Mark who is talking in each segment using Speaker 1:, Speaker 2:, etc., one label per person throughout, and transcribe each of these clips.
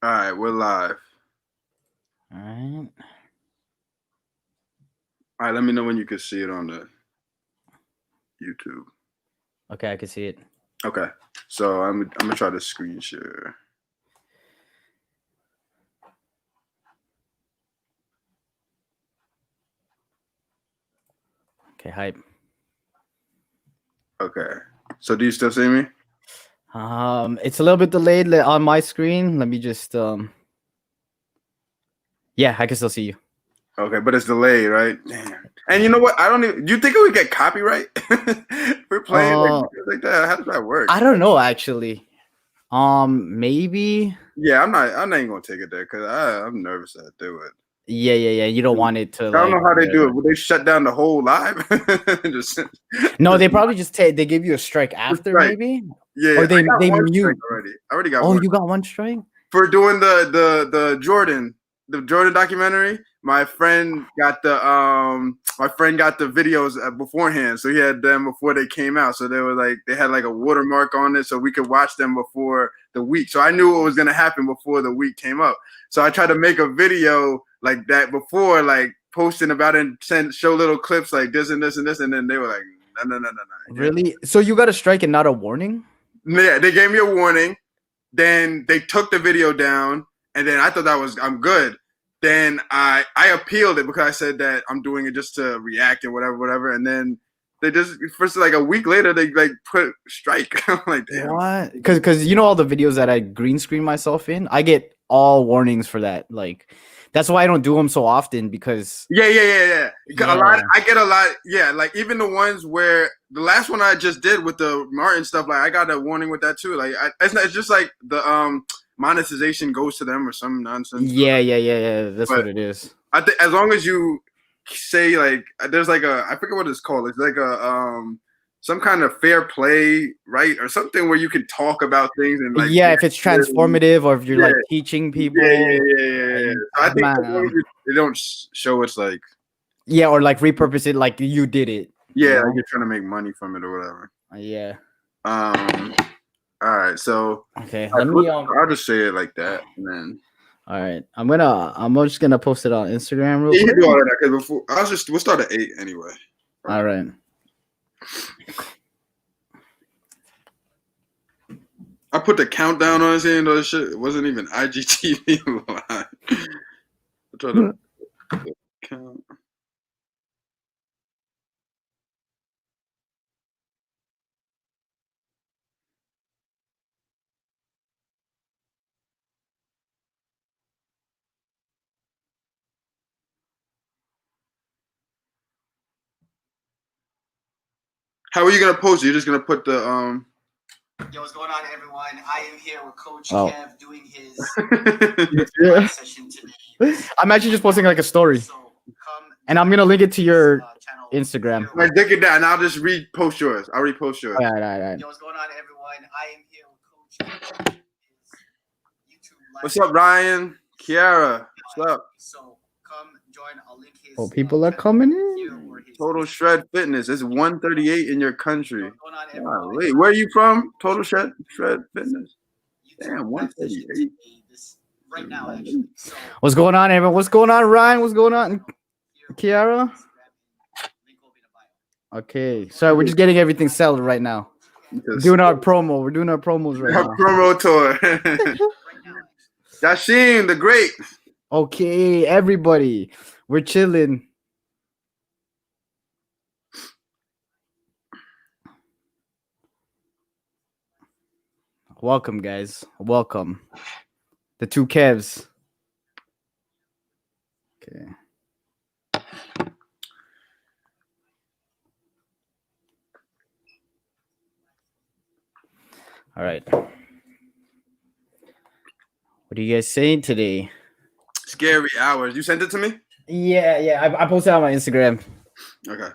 Speaker 1: All right, we're live.
Speaker 2: All right.
Speaker 1: All right, let me know when you can see it on the YouTube.
Speaker 2: Okay, I can see it.
Speaker 1: Okay, so I'm gonna try to screen share.
Speaker 2: Okay, hype.
Speaker 1: Okay, so do you still see me?
Speaker 2: It's a little bit delayed on my screen. Let me just Yeah, I can still see you.
Speaker 1: Okay, but it's delayed, right? Damn. And you know what? I don't even. Do you think it would get copyright? We're playing
Speaker 2: Uh,
Speaker 1: like that. How does that work?
Speaker 2: I don't know actually. Maybe.
Speaker 1: Yeah, I'm not. I'm not even gonna take it there because I'm nervous to do it.
Speaker 2: Yeah. You don't want it to
Speaker 1: I don't
Speaker 2: like.
Speaker 1: know how they do it. Would they shut down the whole live? just,
Speaker 2: No,
Speaker 1: just
Speaker 2: they probably just they give you a strike after,
Speaker 1: right.
Speaker 2: maybe,
Speaker 1: Yeah,
Speaker 2: or
Speaker 1: I got
Speaker 2: they
Speaker 1: one strike
Speaker 2: mute.
Speaker 1: already. I already got
Speaker 2: Oh,
Speaker 1: one
Speaker 2: you got one strike.
Speaker 1: for doing the Jordan documentary. My friend got the videos beforehand, so he had them before they came out. So they had like a watermark on it, so we could watch them before the week. So I knew what was gonna happen before the week came up. So I tried to make a video like that before, like posting about it and show little clips like this and this and this, and then they were like, no.
Speaker 2: Really? So you got a strike and not a warning?
Speaker 1: Yeah, they gave me a warning. Then they took the video down, and then I thought I'm good. Then I appealed it because I said that I'm doing it just to react and whatever. And then they just first like a week later they like put strike. I'm like, damn.
Speaker 2: What? Because you know all the videos that I green screen myself in, I get all warnings for that. Like that's why I don't do them so often because
Speaker 1: Yeah.
Speaker 2: yeah.
Speaker 1: I get a lot. Yeah, like even the ones where the last one I just did with the Martin stuff, like I got a warning with that too. Like it's just like the monetization goes to them or some nonsense.
Speaker 2: Yeah. That's
Speaker 1: But
Speaker 2: what it is.
Speaker 1: I think as long as you say like there's like I forget what it's called. It's like a some kind of fair play, right, or something where you can talk about things and like
Speaker 2: Yeah, if it's transformative or if you're
Speaker 1: yeah
Speaker 2: like teaching people,
Speaker 1: yeah. So I think as long as
Speaker 2: man,
Speaker 1: they don't show it's like
Speaker 2: yeah, or like repurpose it like you did it. You
Speaker 1: like
Speaker 2: know?
Speaker 1: you're trying to make money from it or whatever.
Speaker 2: Yeah.
Speaker 1: All right, so
Speaker 2: Okay. Let me
Speaker 1: I'll just say it like that, and then
Speaker 2: All right. I'm just gonna post it on Instagram real
Speaker 1: yeah, you
Speaker 2: quick.
Speaker 1: can do all of that because before we'll start at 8 anyway.
Speaker 2: All right.
Speaker 1: I put the countdown on his hand or shit. It wasn't even IGTV live. I tried to count. How are you gonna post it? You're just gonna put the
Speaker 3: Yo, what's going on, everyone? I am here with Coach
Speaker 2: Oh.
Speaker 3: Kev doing his
Speaker 2: Yeah.
Speaker 3: session today.
Speaker 2: I'm actually just posting like a story,
Speaker 3: So come
Speaker 2: and I'm gonna link it to your
Speaker 3: channel
Speaker 2: Instagram.
Speaker 1: Like, take it down. I'll just repost yours. I'll repost yours.
Speaker 2: All right.
Speaker 3: Yo, what's going on, everyone? I am here with Coach Kev. YouTube
Speaker 1: What's up, Ryan? Kiara, what's up?
Speaker 3: So come join. I'll link his.
Speaker 2: Oh, people are coming in.
Speaker 1: Total Shred Fitness. It's 138 in your country.
Speaker 3: What's going on,
Speaker 1: Wow,
Speaker 3: everyone?
Speaker 1: where are you from? Total Shred Fitness. Damn, 138.
Speaker 3: Right now, actually. So,
Speaker 2: What's going on, everyone? What's going on, Ryan? What's going on, Kiara?
Speaker 3: link will be in the bio.
Speaker 2: Okay, so we're just getting everything settled right now. We're doing our promo. We're doing our promos right
Speaker 1: our
Speaker 2: now.
Speaker 1: promo tour. Yashin, the great.
Speaker 2: Okay, everybody, we're chilling. Welcome, guys. Welcome. The two Kevs. Okay. All right. What are you guys saying today?
Speaker 1: Scary hours. You sent it to me?
Speaker 2: Yeah. I posted it on my Instagram.
Speaker 1: Okay.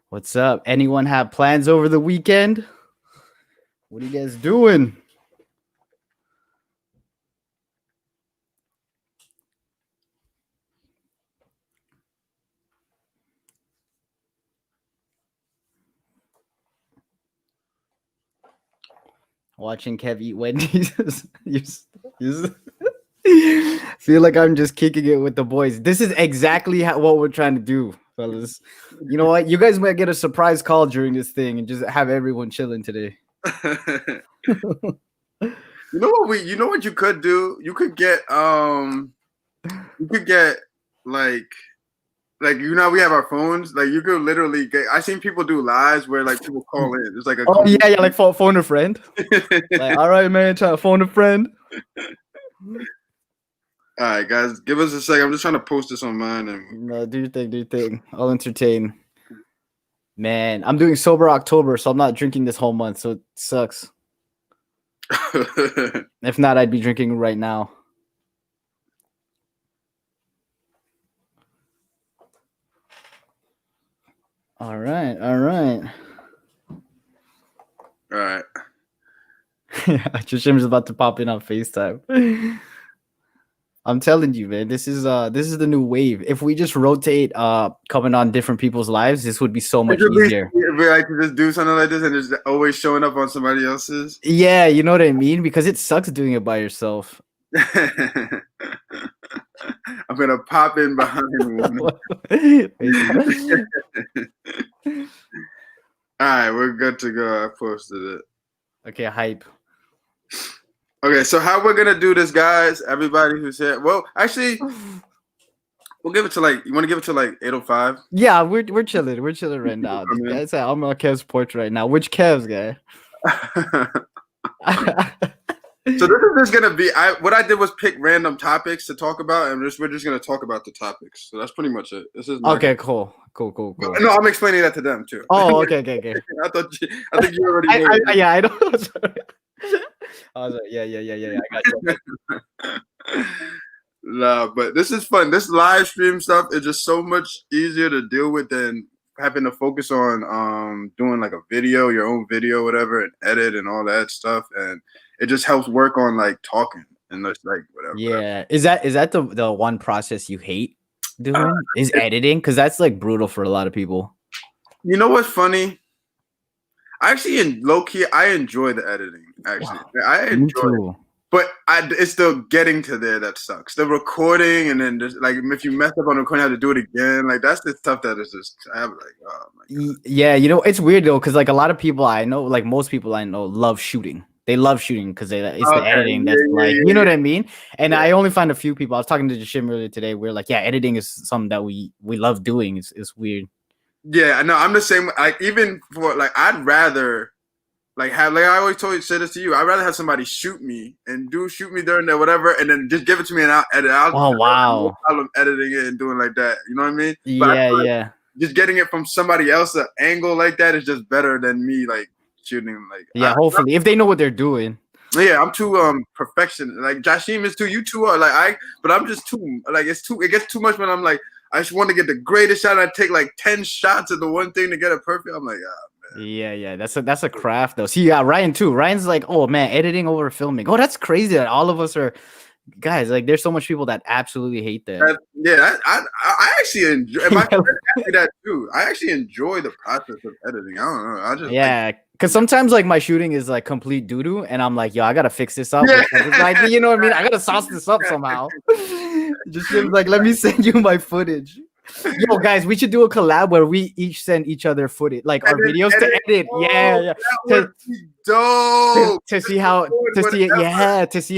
Speaker 2: What's up? Anyone have plans over the weekend? What are you guys doing? Watching Kev eat Wendy's. Feel like I'm just kicking it with the boys. This is exactly what we're trying to do, fellas. You know what? You guys might get a surprise call during this thing and just have everyone chilling today.
Speaker 1: You know what you know what you could do? You could get like you know we have our phones. Like you could literally get. I seen people do lives where like people call in. It's like a
Speaker 2: yeah, like phone a friend. Like, all right, man, try to phone a friend.
Speaker 1: All right, guys, give us a second. I'm just trying to post this on mine. And
Speaker 2: No, do your thing. I'll entertain. Man, I'm doing sober October, so I'm not drinking this whole month, so it sucks. If not, I'd be drinking right now. All right. Yeah, Jashim's about to pop in on FaceTime. I'm telling you, man, this is the new wave. If we just rotate coming on different people's lives, this would be so much easier.
Speaker 1: We like to just do something like this and just always showing up on somebody else's.
Speaker 2: Yeah, you know what I mean? Because it sucks doing it by yourself.
Speaker 1: I'm gonna pop in behind one. All right, we're good to go. I posted it.
Speaker 2: Okay, hype.
Speaker 1: Okay, so how we're gonna do this, guys? Everybody who's here. Well, actually, we'll give it to like. You want to give it to like 8:05?
Speaker 2: Yeah, we're chilling. We're chilling right now. Guys, I'm on Kev's porch right now. Which Kev's guy?
Speaker 1: So this is just gonna be. What I did was pick random topics to talk about, and we're just gonna talk about the topics. So that's pretty much it. This is
Speaker 2: okay. Cool.
Speaker 1: No, I'm explaining that to them too.
Speaker 2: Oh, okay.
Speaker 1: I think you already.
Speaker 2: Yeah, I don't. I was like, yeah. I got you.
Speaker 1: Nah, but this is fun. This live stream stuff is just so much easier to deal with than having to focus on doing like a video, your own video, whatever, and edit and all that stuff. And it just helps work on like talking and just like whatever.
Speaker 2: Yeah. Is that the one process you hate doing? Is editing? Because that's like brutal for a lot of people.
Speaker 1: You know what's funny? Actually, in low key, I enjoy the editing. Actually, wow. I enjoy it. But it's the getting to there that sucks. The recording and then just like if you mess up on the recording, you have to do it again. Like that's the stuff that is just I'm like, oh my God.
Speaker 2: Yeah, you know, it's weird though, because like a lot of people I know, like most people I know, love shooting. They love shooting because it's the editing that's you know what I mean? And I only find a few people. I was talking to Jashim earlier today. We're like, yeah, editing is something that we love doing. It's weird.
Speaker 1: Yeah, I know. I'm the same. Like even for like, I'd rather like have like I always say this to you. I'd rather have somebody shoot me during that whatever, and then just give it to me and I'll edit.
Speaker 2: Oh wow!
Speaker 1: No problem editing it and doing like that. You know what I mean?
Speaker 2: But yeah.
Speaker 1: Just getting it from somebody else, an angle like that is just better than me like shooting. Like
Speaker 2: hopefully if they know what they're doing.
Speaker 1: Yeah, I'm too perfection. Like Jashim is too. You two are like but I'm just too like it gets too much when I'm like. I just want to get the greatest shot. I take like 10 shots of the one thing to get it perfect. I'm like, man.
Speaker 2: Yeah. That's a craft though. See, Ryan too. Ryan's like, oh man, editing over filming. Oh, that's crazy that all of us are guys. Like, there's so much people that absolutely hate that.
Speaker 1: I actually enjoy. My friend asked me that too. I actually enjoy the process of editing. I don't know. I just
Speaker 2: because sometimes like my shooting is like complete doo doo, and I'm like, yo, I gotta fix this up. Yeah. Like, you know what I mean? I gotta sauce this up somehow. Just like, let me send you my footage. Yo, guys, we should do a collab where we each send each other footage, like our videos to edit. Yeah. To see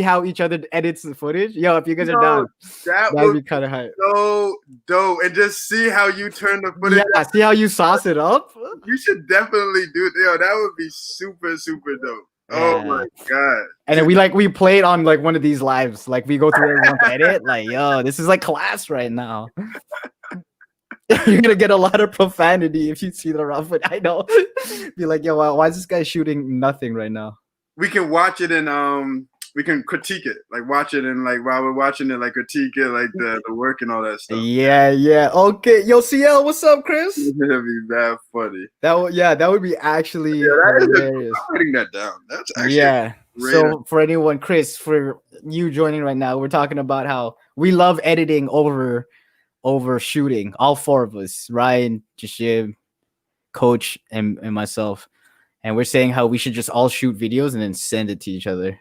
Speaker 2: how each other edits the footage. Yo, if you guys are down, that'd be kind of hype.
Speaker 1: So dope, and just see how you turn the footage.
Speaker 2: Yeah, see how you sauce it up.
Speaker 1: You should definitely do it. Yo, that would be super dope. Yeah. Oh my God.
Speaker 2: And then we play it on like one of these lives. Like we go through everyone to edit. Like, yo, this is like class right now. You're gonna get a lot of profanity if you see the raw footage. I know. Be like, yo, why is this guy shooting nothing right now?
Speaker 1: We can watch it and we can critique it. Like watch it and like while we're watching it, like critique it, like the work and all that stuff.
Speaker 2: Yeah. Okay. Yo, CL, what's up, Chris?
Speaker 1: That'd be that funny.
Speaker 2: That would be actually hilarious.
Speaker 1: I'm writing that down. That's actually
Speaker 2: So for anyone, Chris, for you joining right now, we're talking about how we love editing over shooting. All four of us, Ryan, Jashim, Coach, and myself. and we're saying how we should just all shoot videos and then send it to each other.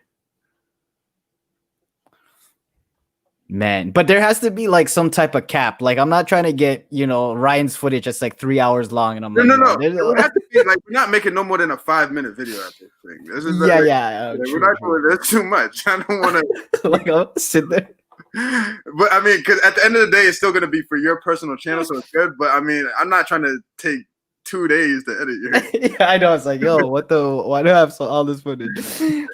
Speaker 2: Man, but there has to be like some type of cap. Like I'm not trying to get, you know, Ryan's footage that's like 3 hours long, and I'm
Speaker 1: No,
Speaker 2: like,
Speaker 1: no.
Speaker 2: there's
Speaker 1: It would have to be like we're not making no more than a 5-minute video at this thing. This is
Speaker 2: yeah,
Speaker 1: like,
Speaker 2: yeah.
Speaker 1: we're not doing this too much. I don't want to
Speaker 2: Like I'll sit there.
Speaker 1: But I mean, because at the end of the day, it's still going to be for your personal channel, so it's good. But I mean, I'm not trying to take 2 days to edit your.
Speaker 2: Yeah, I know. It's like, yo, why do I have all this footage?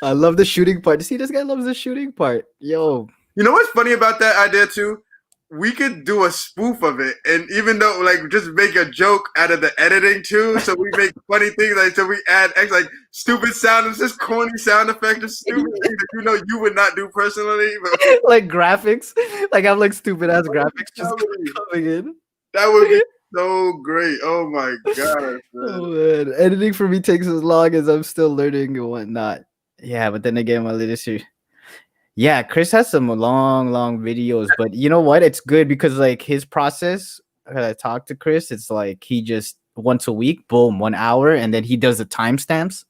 Speaker 2: I love the shooting part. See, this guy loves the shooting part. Yo,
Speaker 1: You know what's funny about that idea too? We could do a spoof of it, and even though like just make a joke out of the editing too, so we make funny things like so we add like stupid sounds, just corny sound effects, just stupid things that you know you would not do personally. But
Speaker 2: like graphics, like I'm like stupid ass graphics just coming in.
Speaker 1: that would be so great. Oh my god, man.
Speaker 2: Oh man, editing for me takes as long as I'm still learning and whatnot. Yeah, but then again, my literacy. Yeah, Chris has some long videos, but you know what? It's good because like his process. When I talk to Chris, it's like he just once a week, boom, 1 hour, and then he does the timestamps.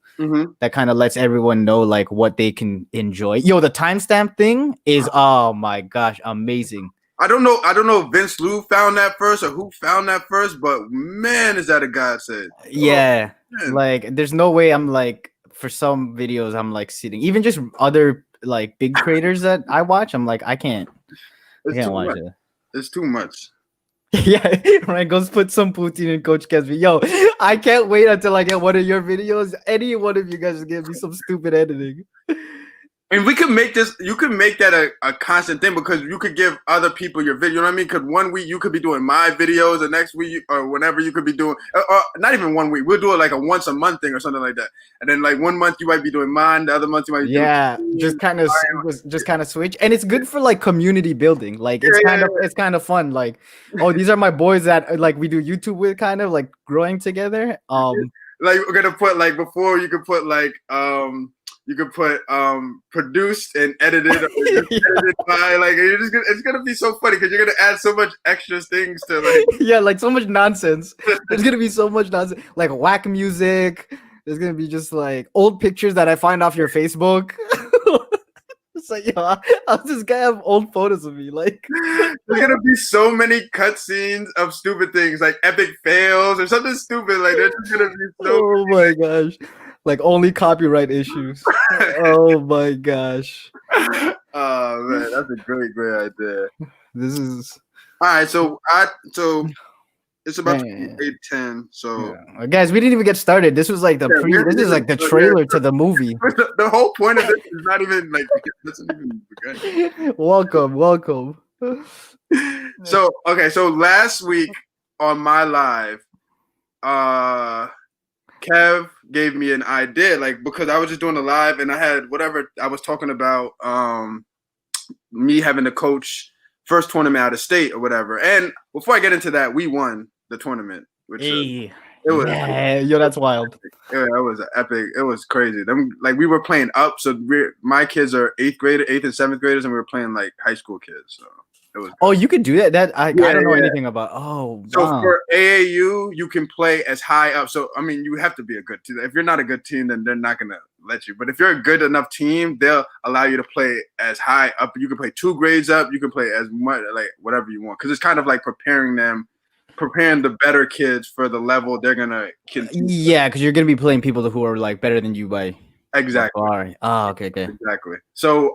Speaker 2: That kind of lets everyone know like what they can enjoy. Yo, the timestamp thing is oh my gosh, amazing.
Speaker 1: I don't know if Vince Lou found that first or who found that first, but man, is that a godsend.
Speaker 2: Yeah,
Speaker 1: Oh,
Speaker 2: like there's no way I'm like for some videos I'm like sitting, even just other like big creators that I watch, I'm like I can't watch it.
Speaker 1: It's too much.
Speaker 2: Yeah, right. Goes put some Putin in Coach Kesby. Yo, I can't wait until I get one of your videos. Any one of you guys give me some stupid editing.
Speaker 1: And we could make this, you could make that a constant thing because you could give other people your video. You know what I mean? Because 1 week you could be doing my videos, the next week or whenever you could be doing, not even 1 week. We'll do it like a once a month thing or something like that. And then like 1 month you might be doing mine, the other month you might be doing
Speaker 2: just kind of switch, and it's good for like community building. Like it's kind of fun. Like, oh, these are my boys that like we do YouTube with, kind of like growing together.
Speaker 1: Like we're gonna put like before you could put like you could put produced and edited, or edited by like it's gonna be so funny because you're gonna add so much extra things to like
Speaker 2: yeah, like so much nonsense. There's gonna be so much nonsense, like whack music. There's gonna be just like old pictures that I find off your Facebook. It's like, yo, how's this guy have old photos of me? Like,
Speaker 1: there's gonna be so many cutscenes of stupid things, like epic fails or something stupid. Like there's just gonna be so.
Speaker 2: Oh my gosh. Like only copyright issues. Oh my gosh.
Speaker 1: Oh man, that's a great idea.
Speaker 2: This is
Speaker 1: all right. So it's about 8:10. So
Speaker 2: guys, we didn't even get started. This was like this is like the trailer to the movie.
Speaker 1: The whole point of this is not even like that's not even beginning.
Speaker 2: Welcome.
Speaker 1: So okay, so last week on my live, Kev gave me an idea, like because I was just doing a live and I had whatever I was talking about, me having to coach first tournament out of state or whatever. And before I get into that, we won the tournament, which it was
Speaker 2: yo, that's wild.
Speaker 1: Yeah, it was epic. It was crazy. Like we were playing up, so my kids are 8th and 7th graders, and we were playing like high school kids. So it was.
Speaker 2: Oh, you could do that. I don't know anything about. Oh,
Speaker 1: so for AAU, you can play as high up. So I mean, you have to be a good team. If you're not a good team, then they're not gonna let you. But if you're a good enough team, they'll allow you to play as high up. You can play 2 grades up. You can play as much, like whatever you want, because it's kind of like preparing the better kids for the level they're gonna continue.
Speaker 2: Yeah, because you're gonna be playing people who are like better than you by
Speaker 1: exactly.
Speaker 2: Oh, okay.
Speaker 1: Exactly. So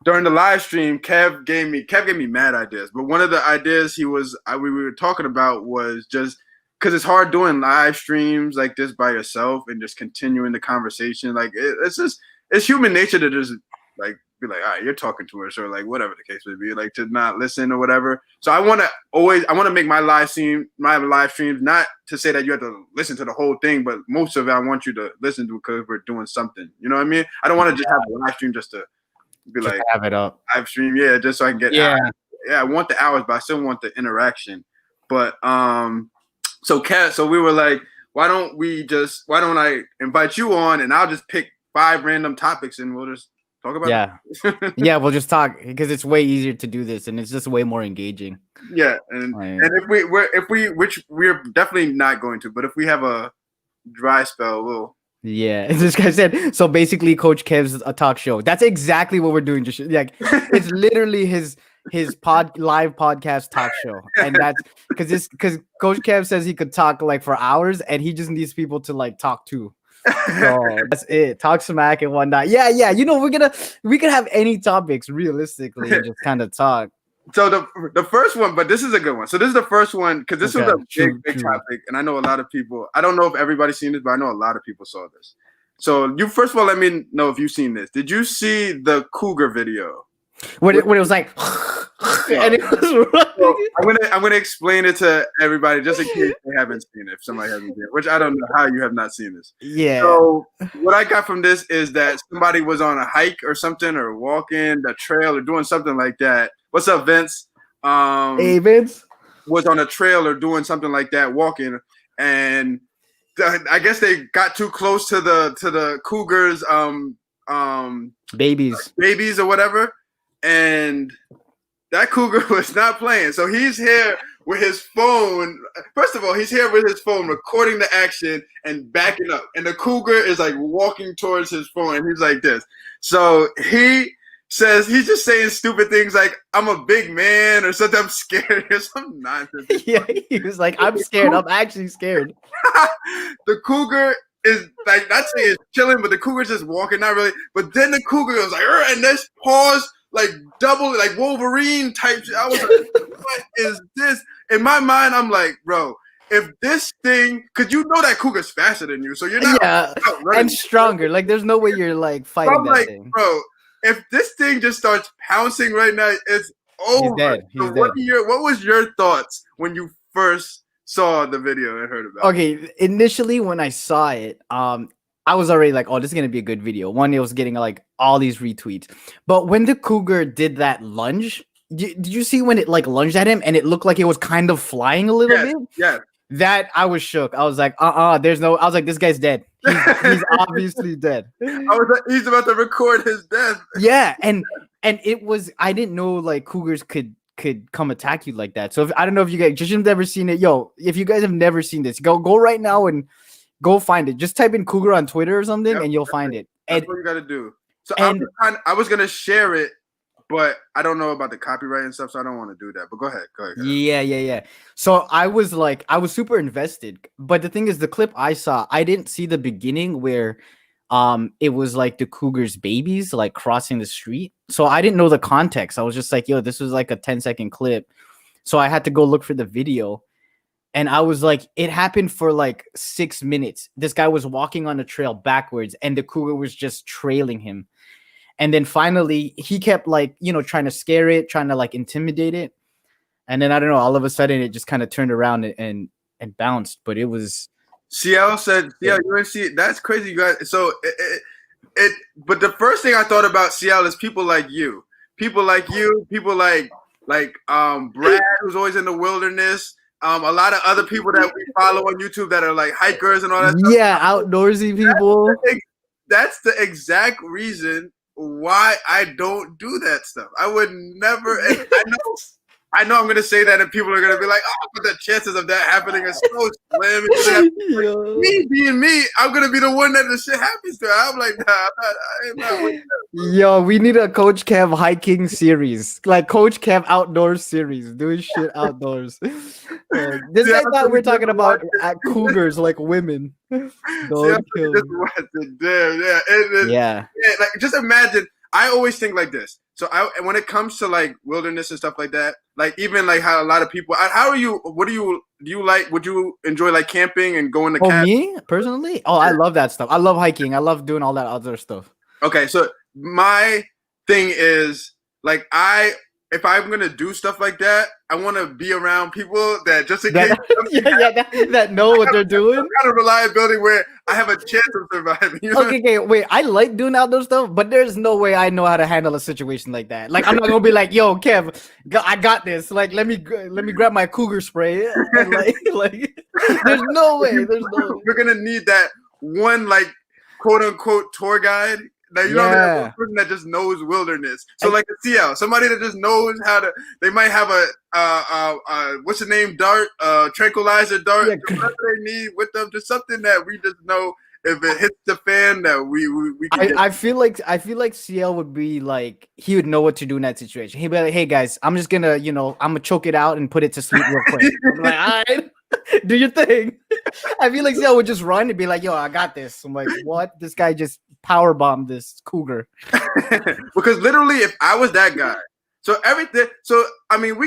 Speaker 1: during the live stream, Kev gave me mad ideas, but one of the ideas we were talking about was just because it's hard doing live streams like this by yourself and just continuing the conversation. Like it's human nature to just like be like, all right, you're talking to us, or like whatever the case may be, like to not listen or whatever. So I want to make my live streams not to say that you have to listen to the whole thing, but most of it I want you to listen to because we're doing something. You know what I mean? I don't want to just have a live stream just to be just like
Speaker 2: have it up
Speaker 1: live stream, just so I can get hours. I want the hours, but I still want the interaction. But so we were like, why don't I invite you on and I'll just pick 5 random topics and we'll just talk about it.
Speaker 2: Yeah, we'll just talk because it's way easier to do this and it's just way more engaging.
Speaker 1: Yeah, and if which we're definitely not going to, but if we have a dry spell a little.
Speaker 2: Yeah, this guy said. So basically, Coach Kev's a talk show. That's exactly what we're doing. Just like it's literally his live podcast talk show, and that's because Coach Kev says he could talk like for hours, and he just needs people to like talk to. So that's it. Talk smack and whatnot. Yeah, yeah. You know, we could have any topics realistically and just kind of talk.
Speaker 1: So the first one, but this is a good one. So this is the first one because this was a big topic, and I know a lot of people. I don't know if everybody's seen this, but I know a lot of people saw this. So you first of all, let me know if you've seen this. Did you see the Cougar video?
Speaker 2: When it was like, and it was
Speaker 1: so I'm gonna explain it to everybody just in case they haven't seen it. If somebody hasn't seen it, which I don't know how you have not seen this.
Speaker 2: Yeah.
Speaker 1: So what I got from this is that somebody was on a hike or something, or walking the trail, or doing something like that. What's up, Vince?
Speaker 2: Hey, Vince
Speaker 1: was on a trail or doing something like that, walking, and I guess they got too close to the Cougars, babies or whatever, and that Cougar was not playing. So he's here with his phone. First of all, he's here with his phone, recording the action and backing up, and the Cougar is like walking towards his phone, and he's like this. So he says he's just saying stupid things like "I'm a big man" or something. "I'm scared" or some nonsense.
Speaker 2: Yeah, he was like, "I'm scared. I'm actually scared."
Speaker 1: The Cougar is like, not saying it's chilling, but the Cougar's just walking, not really. But then the Cougar was like, and this pause, like double, like Wolverine type shit. I was like, what is this? In my mind, I'm like, bro, if this thing, because you know that Cougar's faster than you, so you're not
Speaker 2: and stronger. Like, there's no way you're like fighting
Speaker 1: I'm
Speaker 2: that
Speaker 1: like,
Speaker 2: thing,
Speaker 1: bro. If this thing just starts pouncing right now, it's over.
Speaker 2: He's dead. He's
Speaker 1: so
Speaker 2: dead.
Speaker 1: What was your thoughts when you first saw the video and heard about it?
Speaker 2: Okay, initially when I saw it, I was already like, oh, this is gonna be a good video. One, it was getting like all these retweets. But when the Cougar did that lunge, did you see when it like lunged at him and it looked like it was kind of flying a little bit?
Speaker 1: Yeah.
Speaker 2: That I was shook. I was like, there's no. I was like, this guy's dead. He's obviously dead.
Speaker 1: I was like, he's about to record his death.
Speaker 2: Yeah, and it was. I didn't know like Cougars could come attack you like that. So I don't know if you guys just never seen it. Yo, if you guys have never seen this, go right now and go find it. Just type in Cougar on Twitter or something, and you'll find it.
Speaker 1: That's what you got to do. So I was gonna share it, but I don't know about the copyright and stuff, so I don't want to do that. But go ahead.
Speaker 2: Yeah. So I was super invested. But the thing is, the clip I saw, I didn't see the beginning where it was like the Cougars' babies like crossing the street. So I didn't know the context. I was just like, yo, this was like a 10-second clip. So I had to go look for the video. And I was like, it happened for like 6 minutes. This guy was walking on the trail backwards, and the Cougar was just trailing him. And then finally, he kept like, trying to scare it, trying to like intimidate it. And then I don't know, all of a sudden it just kind of turned around and bounced. But it was.
Speaker 1: CL said, "Yeah, you didn't see it. That's crazy, you guys." So but the first thing I thought about CL is people like you, people like Brad, who's always in the wilderness. A lot of other people that we follow on YouTube that are like hikers and all that stuff.
Speaker 2: Yeah, outdoorsy people.
Speaker 1: That's the exact reason why I don't do that stuff. I would never. I know I'm gonna say that, and people are gonna be like, "Oh, but the chances of that happening are so slim." Me being me, I'm gonna be the one that the shit happens to. I'm like, nah, I ain't not.
Speaker 2: Yo, we need a Coach Kev hiking series, like Coach Kev outdoors series, doing shit outdoors. This guy thought we're talking about at Cougars, like women. Don't kill.
Speaker 1: Yeah. Like, just imagine. I always think like this. So when it comes to like wilderness and stuff like that, like even like how a lot of people, how are you? What do you like? Would you enjoy like camping and going to camp?
Speaker 2: Me personally? Oh, I love that stuff. I love hiking. I love doing all that other stuff.
Speaker 1: Okay, so my thing is like if I'm gonna do stuff like that, I want to be around people that just in case
Speaker 2: that know what they're doing.
Speaker 1: Some kind of reliability where I have a chance of surviving. You know?
Speaker 2: Okay, wait. I like doing outdoor stuff, but there's no way I know how to handle a situation like that. Like I'm not gonna be like, "Yo, Kev, I got this." Like let me grab my Cougar spray. And like, there's no way. There's no way.
Speaker 1: We're gonna need that one like quote unquote tour guide That you know what I mean? One person that just knows wilderness. So like a CL, somebody that just knows how to. They might have a what's the name? Dart, tranquilizer dart.
Speaker 2: Yeah.
Speaker 1: Whatever they need with them, just something that we just know if it hits the fan that we can
Speaker 2: I feel like CL would be like, he would know what to do in that situation. He'd be like, hey guys, I'm just gonna, I'm gonna choke it out and put it to sleep real quick. I'm like, all right, do your thing. I feel like CL would just run and be like, yo, I got this. I'm like, what? This guy just power bombed this cougar.
Speaker 1: Because literally, if I was that guy, so everything, so I mean,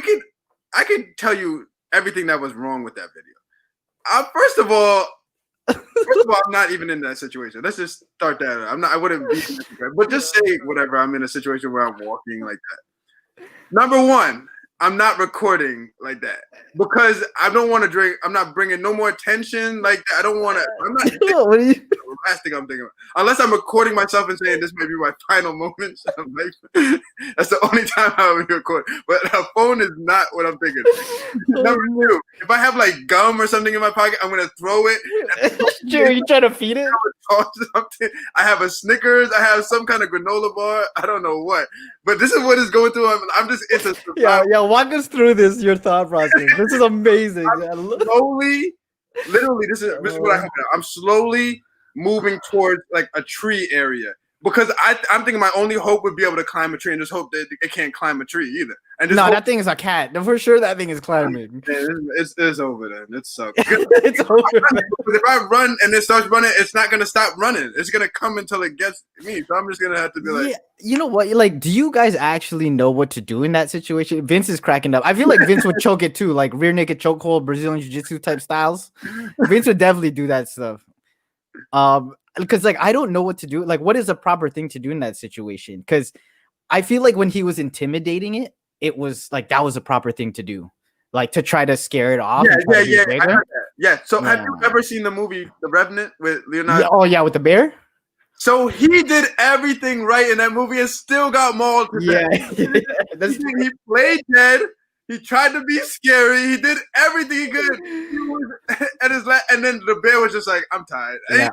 Speaker 1: I could tell you everything that was wrong with that video. First of all, I'm not even in that situation. Let's just start that. I wouldn't be in that situation. But just say whatever. I'm in a situation where I'm walking like that. Number one, I'm not recording like that because I don't want to drink. I'm not bringing no more attention like that. I don't want to. I'm not.
Speaker 2: What are you?
Speaker 1: Last thing I'm thinking about. Unless I'm recording myself and saying this may be my final moments. That's the only time I would record. But a phone is not what I'm thinking. Number two, if I have like gum or something in my pocket, I'm gonna throw it.
Speaker 2: Are you trying to feed it?
Speaker 1: I have a Snickers. I have some kind of granola bar. I don't know what. But this is what is going through. I'm just into survival.
Speaker 2: Yeah. Walk us through this. Your thought process. This is amazing.
Speaker 1: Slowly, literally, this is what I have. I'm slowly moving towards like a tree area because I'm thinking my only hope would be able to climb a tree and just hope that it can't climb a tree either. And just
Speaker 2: that thing is a cat. For sure, that thing is climbing.
Speaker 1: It's over then. It sucks.
Speaker 2: It's over.
Speaker 1: If I run and it starts running, it's not gonna stop running. It's gonna come until it gets me. So I'm just gonna have to be like,
Speaker 2: you know what? Like, do you guys actually know what to do in that situation? Vince is cracking up. I feel like Vince would choke it too, like rear naked chokehold, Brazilian jiu-jitsu type styles. Vince would definitely do that stuff. Because like I don't know what to do. Like, what is a proper thing to do in that situation? Because I feel like when he was intimidating it, it was like that was a proper thing to do, like to try to scare it off.
Speaker 1: Yeah. So have you ever seen the movie The Revenant with Leonardo?
Speaker 2: Yeah, oh yeah, with the bear.
Speaker 1: So he did everything right in that movie and still got mauled to death. He played dead. He tried to be scary. He did everything he could. He was at his and then the bear was just like, "I'm tired."
Speaker 2: Yeah,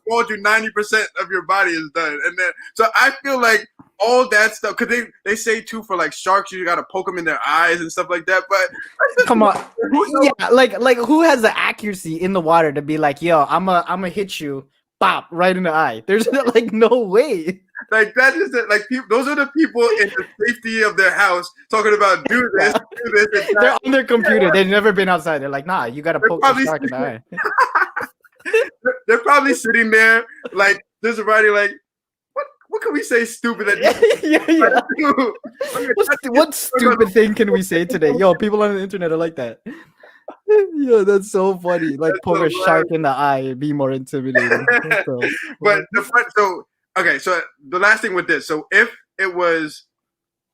Speaker 1: told you 90% of your body is done, and then so I feel like all that stuff because they say too for like sharks you got to poke them in their eyes and stuff like that. But
Speaker 2: come on, yeah, like who has the accuracy in the water to be like, "Yo, I'm a hit you, bop right in the eye." There's like no way.
Speaker 1: Like that is it. Like people, those are the people in the safety of their house talking about do this.
Speaker 2: They're on their computer. They've never been outside. They're like, nah, you gotta poke the shark in the eye.
Speaker 1: They're probably sitting there like there's a writing like, what can we say stupid?
Speaker 2: What stupid thing can we say today? Yo, people on the internet are like that. Yo, that's so funny. Like poke a shark in the eye and be more intimidating.
Speaker 1: But okay, so the last thing with this. So if it was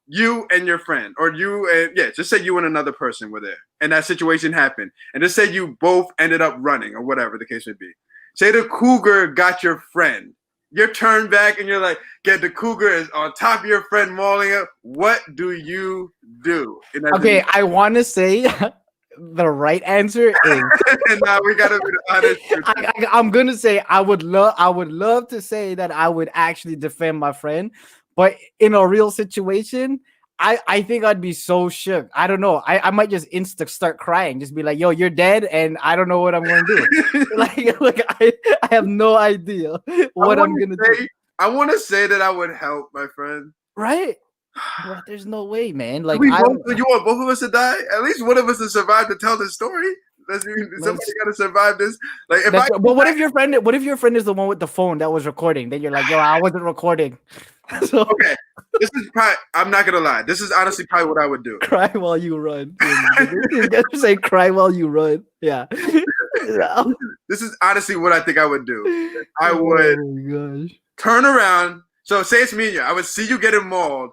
Speaker 1: you and your friend, or you and just say you and another person were there, and that situation happened, and just say you both ended up running, or whatever the case would be. Say the cougar got your friend. You're turned back, and you're like, get the cougar is on top of your friend mauling it. What do you do?
Speaker 2: Okay, I want to say the right answer is.
Speaker 1: Now we gotta be honest.
Speaker 2: I'm gonna say I would love to say that I would actually defend my friend, but in a real situation, I think I'd be so shook. I don't know. I might just start crying, just be like, "Yo, you're dead," and I don't know what I'm gonna do. like I have no idea what I'm gonna do.
Speaker 1: I want to say that I would help my friend.
Speaker 2: Right? But there's no way, man. Like,
Speaker 1: you want both of us to die? At least one of us to survive to tell the story. Somebody got to survive this. Like,
Speaker 2: but what if your friend? What if your friend is the one with the phone that was recording? Then you're like, "Yo, I wasn't recording." So,
Speaker 1: okay, this is probably. I'm not gonna lie. This is honestly probably what I would do.
Speaker 2: Cry while you run. Say cry while you run. Yeah.
Speaker 1: This is honestly what I think I would do. I would turn around. So say it's me and you. I would see you getting mauled.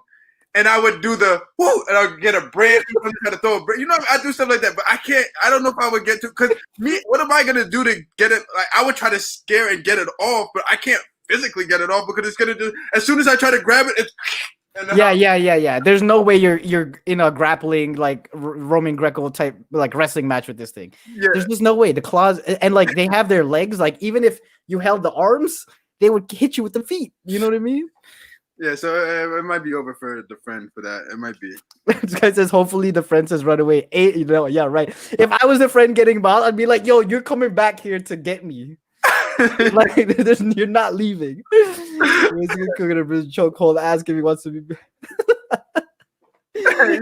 Speaker 1: And I would do the whoo, and I'd get a bread, try to throw a bread. You know, I do stuff like that, but I can't. I don't know if I would get to because me. What am I gonna do to get it? Like I would try to scare and get it off, but I can't physically get it off because it's gonna just. As soon as I try to grab it, it's.
Speaker 2: Yeah. There's no way you're in a grappling like Roman Greco type like wrestling match with this thing. Yeah. There's just no way. The claws and like they have their legs. Like even if you held the arms. they would hit you with the feet. You know what I mean?
Speaker 1: Yeah, so it might be over for the friend for that. It might be.
Speaker 2: This guy says, hopefully the friend says run away. Yeah, right. If I was the friend getting mauled, I'd be like, yo, you're coming back here to get me. Like, you're not leaving. Basically, Cougar his chokehold, ask if he wants to be.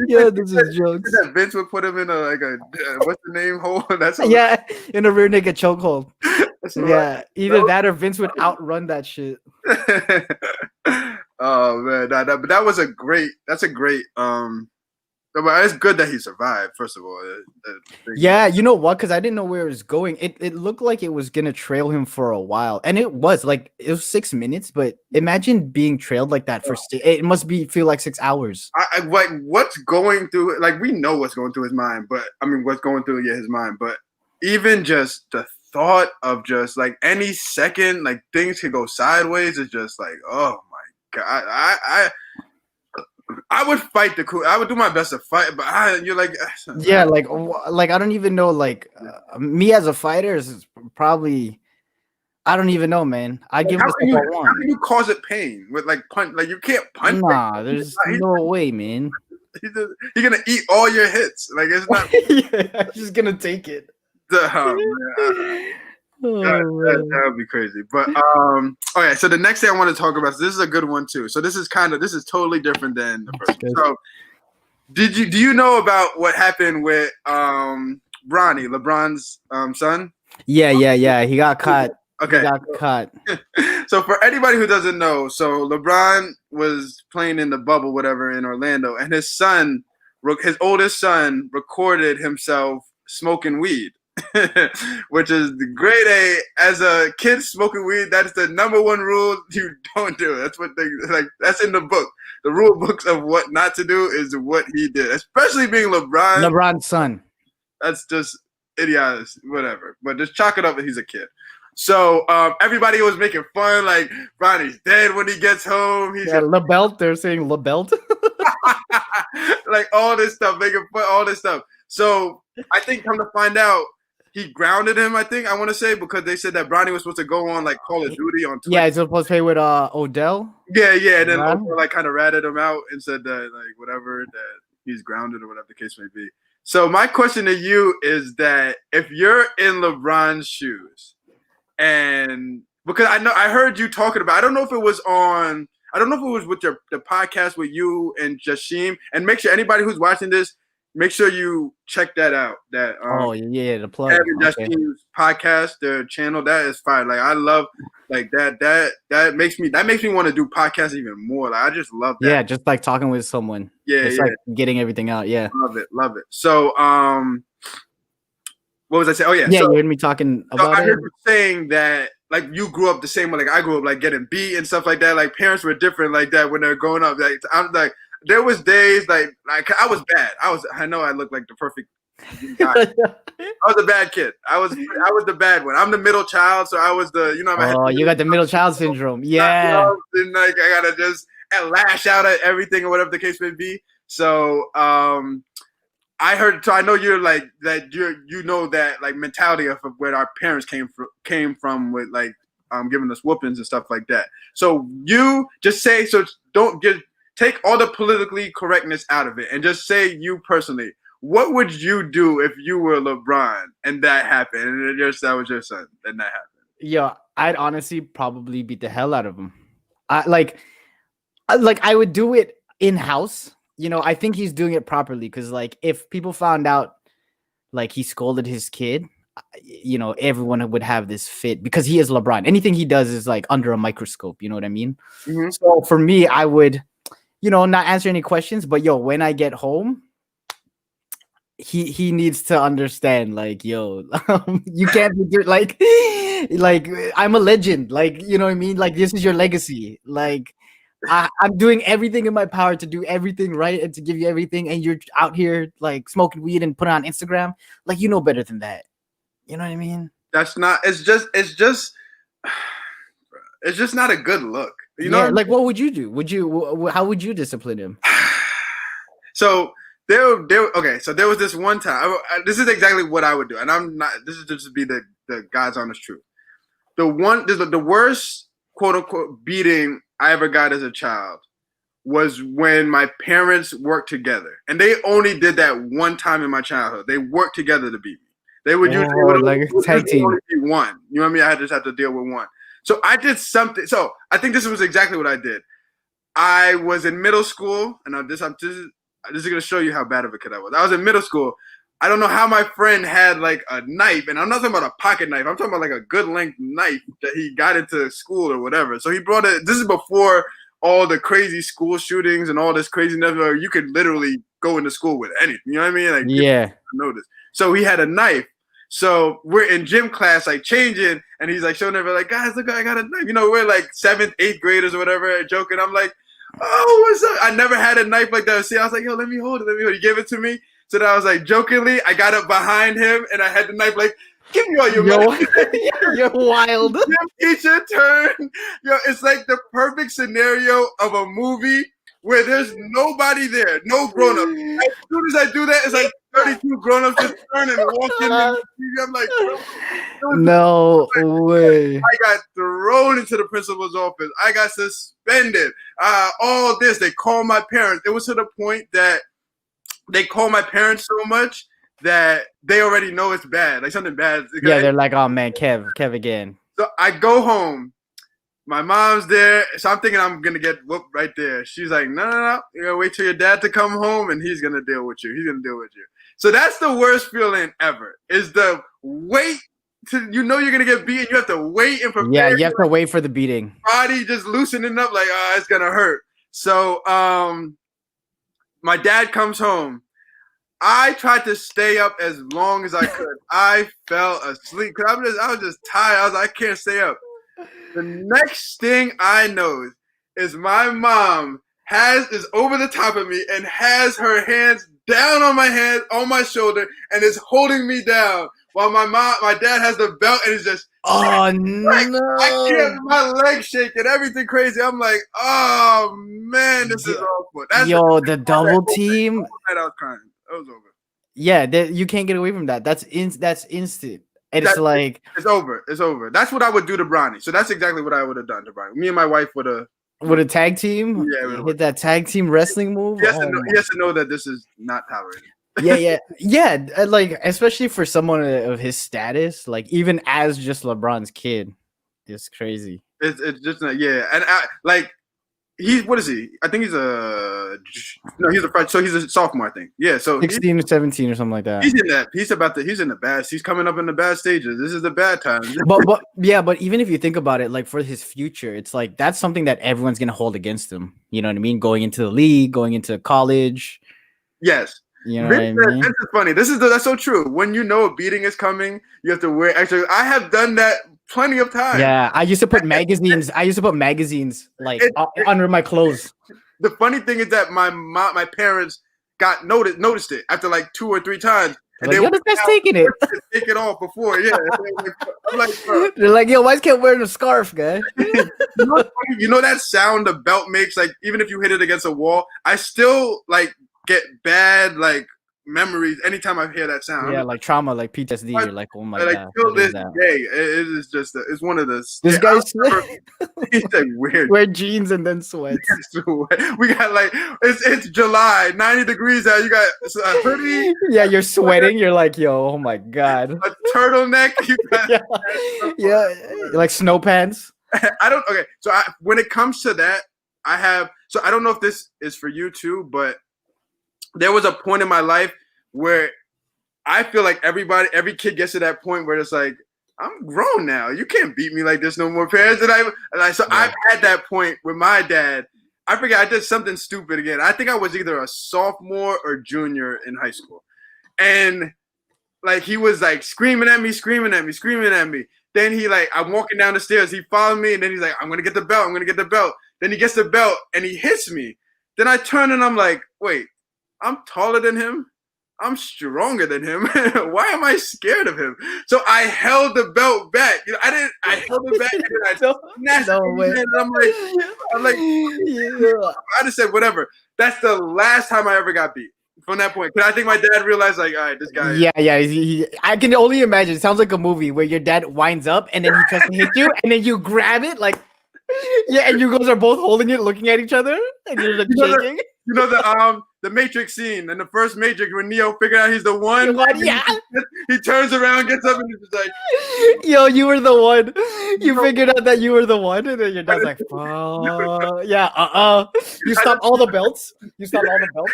Speaker 2: Yeah, this is jokes.
Speaker 1: That Vince would put him in a what's the name hole? That's
Speaker 2: Yeah, in a rear naked chokehold.
Speaker 1: Yeah,
Speaker 2: either that or Vince would outrun that shit.
Speaker 1: Oh man, but that was a great. That's a great. But it's good that he survived. First of all,
Speaker 2: yeah, you know what? Because I didn't know where it was going. It looked like it was gonna trail him for a while, and it was 6 minutes. But imagine being trailed like that for it must feel like 6 hours.
Speaker 1: Like what's going through? Like we know what's going through his mind, but I mean, what's going through his mind? But even just the thought of just like any second, like things could go sideways is just like, oh my god, I would fight the Cougar. I would do my best to fight, but you're like,
Speaker 2: yeah, like I don't even know. Me as a fighter is probably, I don't even know, man. I give
Speaker 1: how
Speaker 2: this
Speaker 1: can
Speaker 2: stuff I want.
Speaker 1: How can you cause it pain with like punch? Like you can't punch.
Speaker 2: Nah, there's no way, man.
Speaker 1: He's gonna eat all your hits. Like it's not.
Speaker 2: Yeah, I'm just gonna take it.
Speaker 1: That would be crazy. But okay, so the next thing I want to talk about, this is a good one too. So this is totally different than the first one. So do you know about what happened with Bronny, LeBron's son?
Speaker 2: Yeah. He got caught.
Speaker 1: Okay.
Speaker 2: He got caught.
Speaker 1: So for anybody who doesn't know, so LeBron was playing in the bubble, whatever, in Orlando, and his oldest son, recorded himself smoking weed. Which is the grade A. As a kid smoking weed, that's the number one rule you don't do. That's what that's in the book. The rule books of what not to do is what he did, especially being
Speaker 2: LeBron's son.
Speaker 1: That's just idiotic, whatever. But just chalk it up that he's a kid. So everybody was making fun, like Ronnie's dead when he gets home. He's
Speaker 2: LeBelt. They're saying LeBelt.
Speaker 1: Like all this stuff, making fun, all this stuff. So I think come to find out, he grounded him, I think, I want to say, because they said that Bronny was supposed to go on like Call of Duty on Twitch.
Speaker 2: Yeah, he's supposed to play with Odell.
Speaker 1: Yeah. And then Odell like kind of ratted him out and said that like whatever, that he's grounded or whatever the case may be. So my question to you is that if you're in LeBron's shoes, and because I heard you talking about, I don't know if it was with the podcast with you and Jashim, and make sure anybody who's watching this, make sure you check that out. That
Speaker 2: the plug.
Speaker 1: Jashim's podcast, their channel, that is fire. Like I love like that makes me want to do podcasts even more. Like I just love that.
Speaker 2: Yeah, just like talking with someone. It's like getting everything out. Yeah.
Speaker 1: Love it. So what was I saying? Oh yeah.
Speaker 2: Yeah,
Speaker 1: so,
Speaker 2: you heard me talking about
Speaker 1: I heard you saying that like you grew up the same way like I grew up, like getting beat and stuff like that. Like parents were different like that when they're growing up. Like I'm like there was days like I was bad. I know I looked like the perfect guy. I was a bad kid. I was the bad one. I'm the middle child, so I was the
Speaker 2: you got the middle child syndrome. Yeah.
Speaker 1: And like I gotta just lash out at everything or whatever the case may be. So I heard. So I know you're like that. You know that like mentality of where our parents came from with like giving us whoopings and stuff like that. So you just say so. Don't take all the politically correctness out of it and just say you personally. What would you do if you were LeBron and that happened and that was your son and that happened?
Speaker 2: Yeah, I'd honestly probably beat the hell out of him. I would do it in house. I think he's doing it properly because like if people found out like he scolded his kid, everyone would have this fit because he is LeBron. Anything he does is like under a microscope. You know what I mean? Mm-hmm. So for me, I would, not answer any questions. But when I get home, he needs to understand like, you can't be good. Like I'm a legend. Like, you know what I mean? Like this is your legacy. Like I'm doing everything in my power to do everything right and to give you everything. And you're out here like smoking weed and putting it on Instagram. Like, better than that. You know what I mean?
Speaker 1: That's not, it's just not a good look. You know,
Speaker 2: like what would you do? How would you discipline him?
Speaker 1: So okay. So there was this one time, this is exactly what I would do. And I'm not, this is just to be the God's honest truth. The worst quote unquote beating I ever got as a child was when my parents worked together, and they only did that one time in my childhood. They worked together to beat me. They would usually,
Speaker 2: like a tag team.
Speaker 1: only be one. You know what I mean? I just have to deal with one. So I did something. So I think this was exactly what I did. I was in middle school, and this is going to show you how bad of a kid I was. I was in middle school. I don't know how my friend had like a knife, and I'm not talking about a pocket knife. I'm talking about like a good length knife that he got into school or whatever. So he brought it. This is before all the crazy school shootings and all this craziness where you could literally go into school with anything. You know what I mean? Like,
Speaker 2: yeah.
Speaker 1: Notice. So he had a knife. So we're in gym class, like changing, and he's like showing everybody, like, guys, look, I got a knife. You know, we're like 7th, 8th graders or whatever, joking. I'm like, oh, what's up? I never had a knife like that. See, I was like, yo, let me hold it. He gave it to me. So then I was like, jokingly, I got up behind him, and I had the knife like, give me all your money.
Speaker 2: You're wild.
Speaker 1: Teacher turn. Yo, it's like the perfect scenario of a movie where there's nobody there, no grown-up. As soon as I do that, it's like 32 grown-ups just turn and walk in. I'm like,
Speaker 2: no way.
Speaker 1: I got thrown into the principal's office. I got suspended. All this. They called my parents. It was to the point that they call my parents so much that they already know it's bad, like something bad.
Speaker 2: Yeah, they're like, oh man, Kev again.
Speaker 1: So I go home. My mom's there, so I'm thinking I'm gonna get whooped right there. She's like, no. You're gonna wait till your dad to come home, and he's gonna deal with you. He's gonna deal with you. So that's the worst feeling ever. Is the wait to you're gonna get beaten. You have to wait and prepare.
Speaker 2: Yeah, you have to wait for the beating.
Speaker 1: Body just loosening up, like, it's gonna hurt. So my dad comes home. I tried to stay up as long as I could. I fell asleep because I was just tired. I was like, I can't stay up. The next thing I know is my mom is over the top of me and has her hands down on my hand, on my shoulder, and is holding me down while my dad has the belt and is just.
Speaker 2: Oh no!
Speaker 1: I can't. My legs shaking, everything crazy. I'm like, oh man, this is awful.
Speaker 2: The double team.
Speaker 1: I was crying. It was over.
Speaker 2: Yeah, you can't get away from that. That's instant. And it's like
Speaker 1: it's over. It's over. That's what I would do to Bronny. So that's exactly what I would have done to Bronny. Me and my wife would have.
Speaker 2: With a tag team?
Speaker 1: Yeah,
Speaker 2: hit that tag team wrestling move.
Speaker 1: He has to know that this is not tolerated.
Speaker 2: Yeah. Like, especially for someone of his status, like even as just LeBron's kid, it's crazy.
Speaker 1: It's just not, yeah. And what is he? I think he's a freshman. So he's a sophomore, I think. Yeah, so
Speaker 2: 16 or 17 or something like that.
Speaker 1: He's in that. He's in the bad. He's coming up in the bad stages. This is the bad time.
Speaker 2: but even if you think about it, like for his future, it's like that's something that everyone's gonna hold against him. You know what I mean? Going into the league, going into college.
Speaker 1: Yes.
Speaker 2: You know what I mean?
Speaker 1: This is funny. That's so true. When you know a beating is coming, you have to wear extra. I have done that plenty of times.
Speaker 2: Yeah, I used to put magazines. Like under my clothes.
Speaker 1: The funny thing is that my parents noticed it after like 2 or 3 times. And
Speaker 2: like, this guy's taking it.
Speaker 1: Take it off before, yeah. I'm like,
Speaker 2: they're like, yo, why can't wear a scarf, guy?
Speaker 1: You know that sound the belt makes, like even if you hit it against a wall, I still like get bad like memories anytime I hear that sound.
Speaker 2: Yeah, like trauma, like PTSD. You're like, oh my god.
Speaker 1: Till this day, it is just it's one of the.
Speaker 2: This guy's
Speaker 1: he's like weird.
Speaker 2: Wear jeans and then sweats.
Speaker 1: We got like it's July, 90 degrees out. You got a hoodie.
Speaker 2: Yeah, you're sweating. You're like, yo, oh my god.
Speaker 1: A turtleneck. You got
Speaker 2: yeah, like snow pants.
Speaker 1: Okay, so when it comes to that, I have. So I don't know if this is for you too, but. There was a point in my life where I feel like every kid gets to that point where it's like, I'm grown now. You can't beat me like this no more, parents. I've had that point with my dad. I forget, I did something stupid again. I think I was either a sophomore or junior in high school. And like he was like screaming at me. Then I'm walking down the stairs. He followed me and then he's like, I'm going to get the belt. Then he gets the belt and he hits me. Then I turn and I'm like, wait. I'm taller than him. I'm stronger than him. Why am I scared of him? So I held the belt back. I held it back and then I snatched it. And I'm like, yeah. I just said, whatever. That's the last time I ever got beat. From that point. Because I think my dad realized, like, all right, this guy.
Speaker 2: Yeah. I can only imagine. It sounds like a movie where your dad winds up and then he tries to hit you and then you grab it. Like, Yeah, and you guys are both holding it, looking at each other, and you're like shaking.
Speaker 1: You know the Matrix scene in the first Matrix when Neo figured out he's the one.
Speaker 2: Yeah.
Speaker 1: He turns around, gets up, and he's just like,
Speaker 2: Yo, you were the one. You figured out that you were the one, and then your dad's like, "Fuck." Yeah, You stopped all the belts. You stopped all the belts.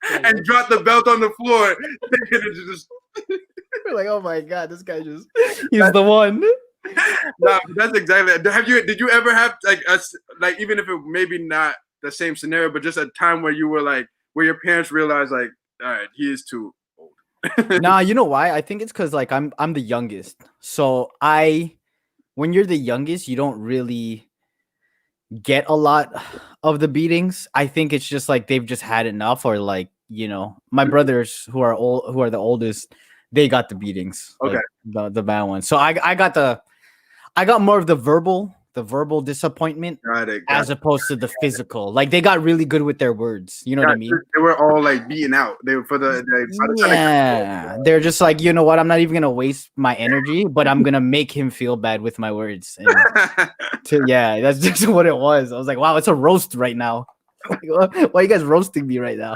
Speaker 1: and dropped the belt on the floor. Thinking it's just
Speaker 2: We're like, oh my god, this guy he's the one.
Speaker 1: nah, that's exactly. Did you ever have like even if it maybe not the same scenario, but just a time where you were like where your parents realized like, all right, he is too old.
Speaker 2: Nah, you know why? I think it's because like I'm the youngest. So when you're the youngest, you don't really get a lot of the beatings. I think it's just like they've just had enough, or like, my brothers who are the oldest, they got the beatings.
Speaker 1: Okay.
Speaker 2: Like the bad ones. So I got more of the verbal disappointment
Speaker 1: Got it.
Speaker 2: as opposed to the physical. Like they got really good with their words. You know what I mean?
Speaker 1: They were all like beaten out. They were
Speaker 2: They're just like, you know what? I'm not even gonna waste my energy, but I'm gonna make him feel bad with my words. And that's just what it was. I was like, wow, it's a roast right now. Why are you guys roasting me right now?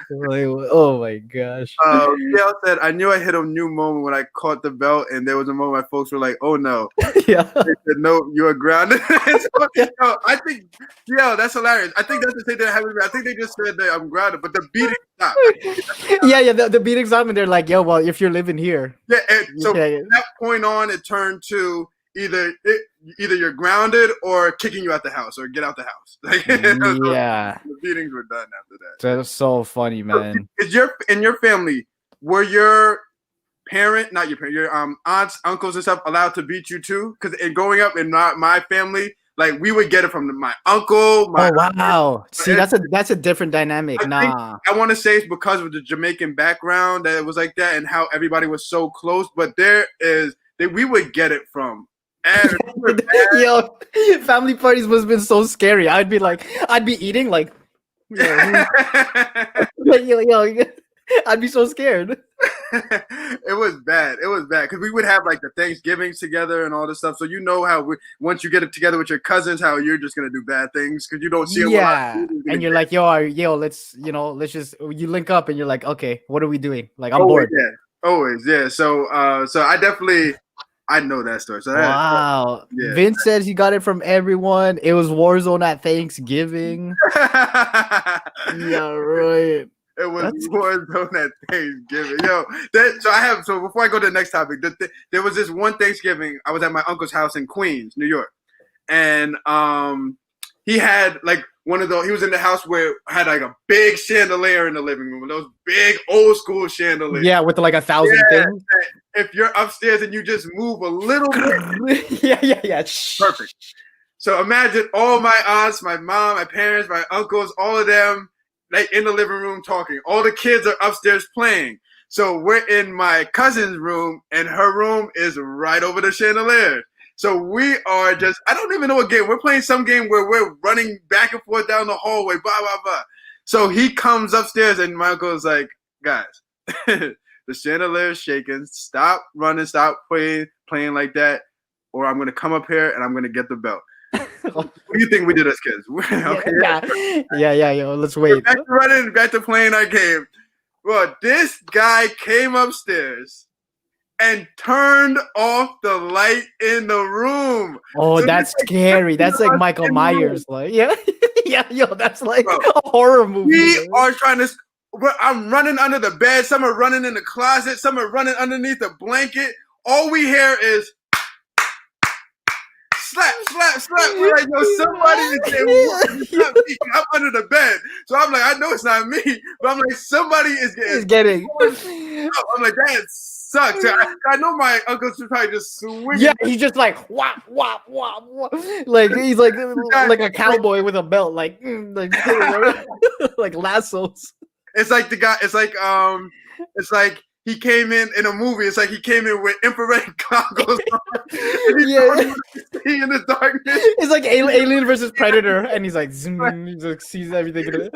Speaker 2: Like, oh my gosh.
Speaker 1: Gail said, I knew I hit a new moment when I caught the belt, and there was a moment my folks were like, oh no.
Speaker 2: Yeah.
Speaker 1: They said, no, you are grounded. I think, that's hilarious. I think that's the thing that happened. I think they just said that I'm grounded, but the beating stopped.
Speaker 2: The beating stopped, and they're like, yo, well, if you're living here.
Speaker 1: Yeah, and so from that point on, it turned to either you're grounded or kicking you out the house or get out the house.
Speaker 2: Yeah.
Speaker 1: The beatings were done after that.
Speaker 2: That's so funny, man.
Speaker 1: In your family, were your aunts, uncles, and stuff allowed to beat you too? Because growing up in my family, like we would get it from my uncle.
Speaker 2: Oh wow! See, that's a different dynamic.
Speaker 1: I want to say it's because of the Jamaican background that it was like that, and how everybody was so close. But we would get it from.
Speaker 2: Yo, family parties must have been so scary. I'd be eating like, I'd be so scared.
Speaker 1: It was bad because we would have like the Thanksgivings together and all this stuff. So you know how once you get it together with your cousins, how you're just gonna do bad things because you don't see them.
Speaker 2: Yeah, and you're like, let's just you link up, and you're like, okay, what are we doing? Like I'm bored.
Speaker 1: Yeah, always, yeah. So I know that story. So
Speaker 2: wow. Yeah. Vince says he got it from everyone. It was Warzone at Thanksgiving. Yeah, right.
Speaker 1: It was Warzone at Thanksgiving. So before I go to the next topic, there was this one Thanksgiving. I was at my uncle's house in Queens, New York. And he had like he was in the house where had like a big chandelier in the living room. Those big old school chandeliers.
Speaker 2: Yeah, with like 1,000 things.
Speaker 1: If you're upstairs and you just move a little bit.
Speaker 2: Yeah.
Speaker 1: Perfect. So imagine all my aunts, my mom, my parents, my uncles, all of them like in the living room talking. All the kids are upstairs playing. So we're in my cousin's room, and her room is right over the chandelier. So we are just, I don't even know what game. We're playing some game where we're running back and forth down the hallway, blah, blah, blah. So he comes upstairs, and my uncle's like, guys, the chandelier is shaking. Stop running. Stop playing like that, or I'm going to come up here, and I'm going to get the belt. What do you think we did as kids? Okay.
Speaker 2: Yeah. Let's wait.
Speaker 1: Back to playing our game. Well, this guy came upstairs and turned off the light in the room.
Speaker 2: Oh, so that's scary. That's like Michael Myers. Like, yeah, that's like a horror movie.
Speaker 1: We are trying to. I'm running under the bed. Some are running in the closet. Some are running underneath the blanket. All we hear is slap. We're like, somebody is getting I'm under the bed. So I'm like, I know it's not me, but I'm like, somebody is getting. I'm like, that sucks. I know my uncle's probably just swinging.
Speaker 2: Yeah, he's just like wah. Like he's like a cowboy with a belt, like lassos.
Speaker 1: It's like the guy. It's like he came in a movie. It's like he came in with infrared goggles on. See in the darkness.
Speaker 2: It's like Alien versus Predator, and he's like zoom. He like sees everything.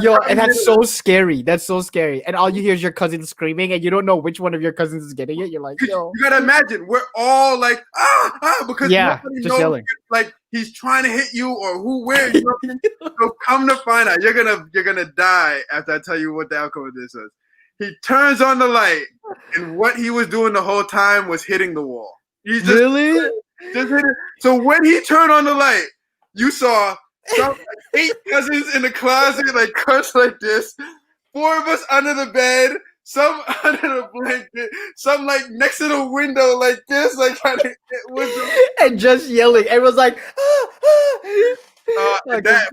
Speaker 2: Yo, and that's so scary. That's so scary. And all you hear is your cousin screaming, and you don't know which one of your cousins is getting it. You're like, yo.
Speaker 1: You gotta imagine, we're all like, because nobody
Speaker 2: just
Speaker 1: knows,
Speaker 2: yelling.
Speaker 1: like he's trying to hit you or who, where. You know? So come to find out, you're gonna die after I tell you what the outcome of this is. He turns on the light, and what he was doing the whole time was hitting the wall. He's just
Speaker 2: Really?
Speaker 1: just hit it. So when he turned on the light, you saw some, like, 8 cousins in the closet, like crouched like this, 4 of us under the bed, some under the blanket, some like next to the window like this, like trying to get wisdom.
Speaker 2: And just yelling. Everyone's like, like
Speaker 1: that's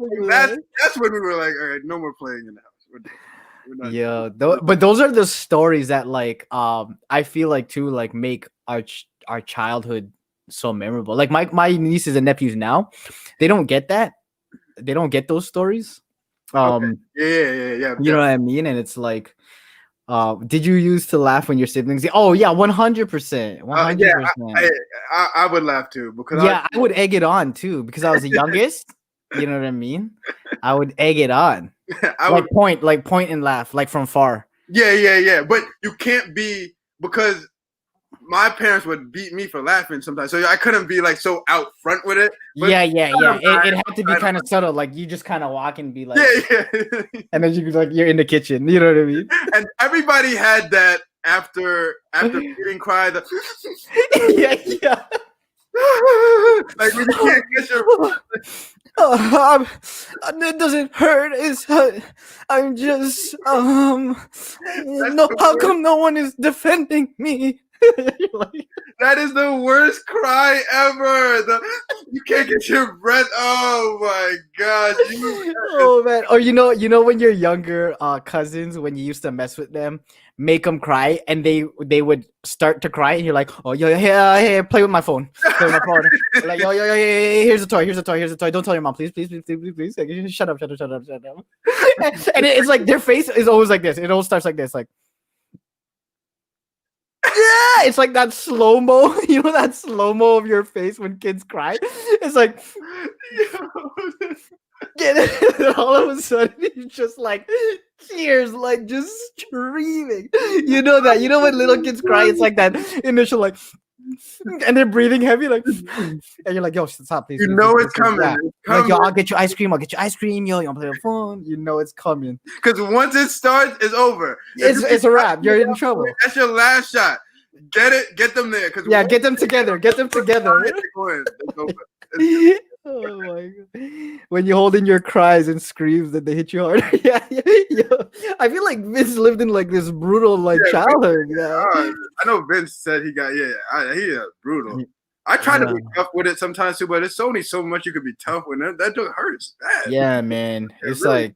Speaker 1: when we were like, all right, no more playing in the house. We're not
Speaker 2: yeah, but those are the stories that like I feel like too like make our childhood so memorable. Like my nieces and nephews now, they don't get that. They don't get those stories.
Speaker 1: Yeah.
Speaker 2: You know what I mean? And it's like, did you used to laugh when your siblings? Oh yeah, 100%. 100%.
Speaker 1: I would laugh too because
Speaker 2: I would egg it on too because I was the youngest. You know what I mean? I would egg it on. I would point and laugh like from far.
Speaker 1: Yeah. But you can't be, because my parents would beat me for laughing sometimes, so I couldn't be like so out front with it. But
Speaker 2: Yeah. It had to be kind of subtle. Like you just kind of walk and be like,
Speaker 1: yeah.
Speaker 2: And then you like you're in the kitchen. You know what I mean?
Speaker 1: And everybody had that after getting cried.
Speaker 2: Yeah.
Speaker 1: Like when you can't get your.
Speaker 2: It doesn't hurt. I'm just no. How come no one is defending me? Like,
Speaker 1: that is the worst cry ever. You can't get your breath. Oh my gosh.
Speaker 2: Oh man. Or you know when you're younger, cousins, when you used to mess with them, make them cry, and they would start to cry, and you're like, oh yeah, play with my phone. Like yo, here's a toy. Don't tell your mom, please. Like, shut up. And it's like their face is always like this. It always starts like this, like. Yeah, it's like that slow-mo. You know that slow-mo of your face when kids cry? It's like and all of a sudden it's just like tears, like just screaming. You know that. You know when little kids cry, it's like that initial like, and they're breathing heavy, like, and you're like, yo, stop, please.
Speaker 1: You know it's coming.
Speaker 2: Yeah. Like, yo, I'll get you ice cream. Yo, you want to play the phone? You know it's coming.
Speaker 1: Because once it starts, it's over.
Speaker 2: It's a wrap. You're in trouble.
Speaker 1: That's your last shot. Get them there.
Speaker 2: Get them together. Oh my god! When you hold in your cries and screams that they hit you hard. Yeah. I feel like Vince lived in like this brutal childhood. Yeah.
Speaker 1: I know Vince said he got he brutal. I try to be tough with it sometimes too, but it's only so much you could be tough when that joke hurts bad.
Speaker 2: Yeah, man. It's really, like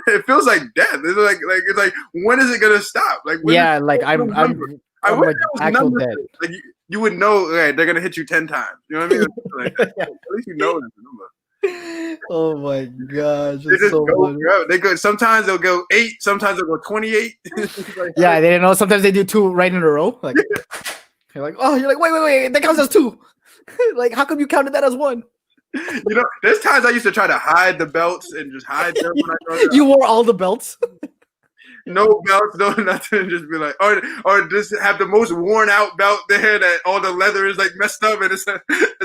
Speaker 1: it feels like death. It's like when is it gonna stop? Like I wish that was numbers. Like you would know, right, they're gonna hit you 10 times. You know what I mean? Like, at least you know the number.
Speaker 2: Oh my gosh,
Speaker 1: they just they go. Sometimes they'll go 8. Sometimes they'll go 28. Like,
Speaker 2: yeah, they don't know. Sometimes they do 2 right in a row. Like you're like, wait, that counts as 2. Like, how come you counted that as 1?
Speaker 1: You know, there's times I used to try to hide the belts and just hide them.
Speaker 2: You wore all the belts.
Speaker 1: No belts, no nothing. Just be like, or just have the most worn out belt there that all the leather is like messed up, and it's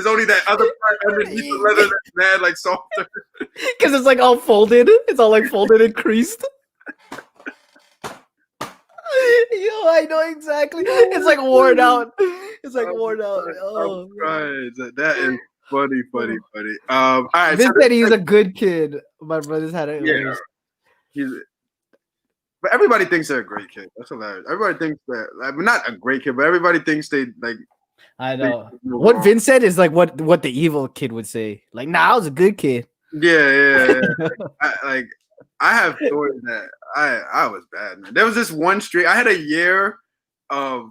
Speaker 1: only that other part underneath the leather that's mad like softer.
Speaker 2: Because it's like all folded. It's all like folded and creased. Yo, I know exactly. It's like worn out. It's like worn out. Oh,
Speaker 1: right. That is funny. All right.
Speaker 2: Vince said he's a good kid. My brother's had it.
Speaker 1: Yeah. But everybody thinks they're a great kid. That's hilarious. Everybody thinks that, like, not a great kid, but everybody thinks they like.
Speaker 2: I know what Vince said is like what the evil kid would say. Like, nah, I was a good kid.
Speaker 1: Yeah. I have stories that I was bad, man. There was this one streak. I had a year of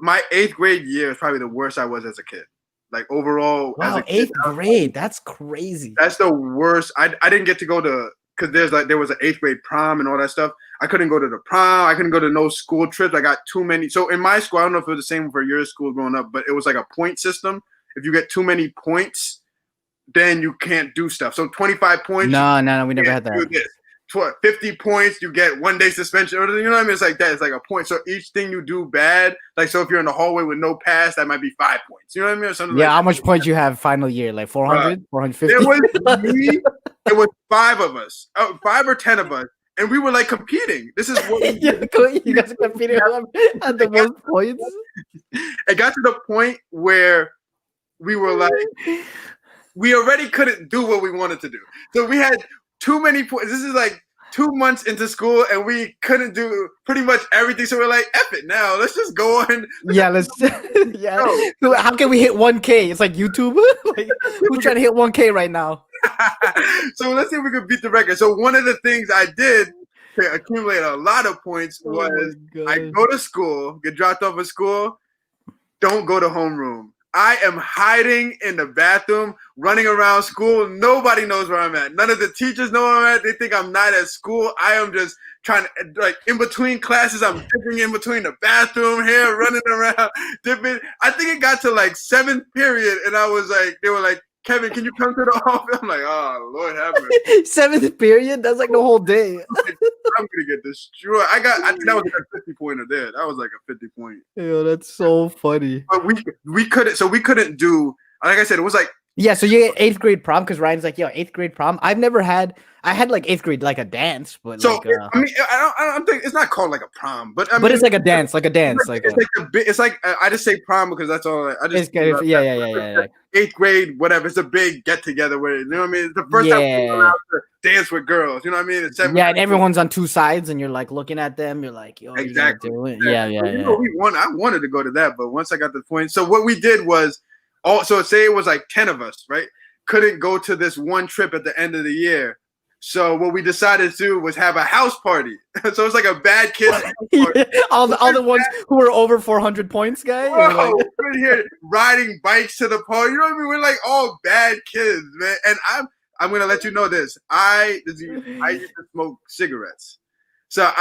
Speaker 1: my 8th grade year is probably the worst I was as a kid. Like overall,
Speaker 2: wow,
Speaker 1: as a kid,
Speaker 2: 8th grade. That's crazy.
Speaker 1: That's the worst. I didn't get to go to. Because there was an 8th grade prom and all that stuff. I couldn't go to the prom. I couldn't go to no school trips. I got too many. So in my school, I don't know if it was the same for your school growing up, but it was like a point system. If you get too many points, then you can't do stuff. So 25 points.
Speaker 2: No, we never had that.
Speaker 1: 50 points, you get 1 day suspension. Or, you know what I mean? It's like that. It's like a point. So each thing you do bad, like so if you're in the hallway with no pass, that might be 5 points. You know what I mean? Or something
Speaker 2: Yeah,
Speaker 1: like
Speaker 2: how much points you have final year? Like 400, 450?
Speaker 1: It was me. It was 5 of us, 5 or 10 of us, and we were like competing. This is what we did.
Speaker 2: You guys are competing at the most points.
Speaker 1: It got to the point where we were like, we already couldn't do what we wanted to do. So we had too many points. This is like 2 months into school, and we couldn't do pretty much everything. So we're like, F it now. Let's just go on.
Speaker 2: Yeah, yeah. So how can we hit 1K? It's like YouTube. Like, who's trying to hit 1K right now?
Speaker 1: So let's see if we can beat the record. So one of the things I did to accumulate a lot of points was I go to school, get dropped off at school, don't go to homeroom. I am hiding in the bathroom, running around school. Nobody knows where I'm at. None of the teachers know where I'm at. They think I'm not at school. I am just trying to, like, in between classes, I'm dipping in between the bathroom here, running around, dipping. I think it got to like 7th period, and I was like, they were like, Kevin, can you come to the office? I'm like, oh, Lord have mercy.
Speaker 2: 7th period? That's like the whole day.
Speaker 1: I'm gonna get destroyed. I think that was like a 50 pointer there. That was like a 50 point.
Speaker 2: Yo, that's so funny.
Speaker 1: But we couldn't do, like I said, it was like,
Speaker 2: yeah, so you get 8th grade prom because Ryan's like, yo, 8th grade prom. I had like 8th grade like a dance, but
Speaker 1: so
Speaker 2: like,
Speaker 1: I mean, I don't think it's not called like a prom, but I mean,
Speaker 2: but it's like a dance, like
Speaker 1: it's like I just say prom because that's all I just
Speaker 2: yeah.
Speaker 1: 8th grade, whatever. It's a big get together where, you know what I mean. It's the first time we're allowed to dance with girls. You know what I mean? It's
Speaker 2: and everyone's on 2 sides, and you're like looking at them. You're like, yo,
Speaker 1: exactly.
Speaker 2: Yeah.
Speaker 1: You know, I wanted to go to that, but once I got the point, so what we did was, so say it was like 10 of us, right? Couldn't go to this one trip at the end of the year. So what we decided to do was have a house party. So it's like a bad kid.
Speaker 2: all the ones who were over 400 points, guy.
Speaker 1: Bro, we're here riding bikes to the party. You know what I mean? We're like all bad kids, man. And I'm gonna let you know this. I used to smoke cigarettes. So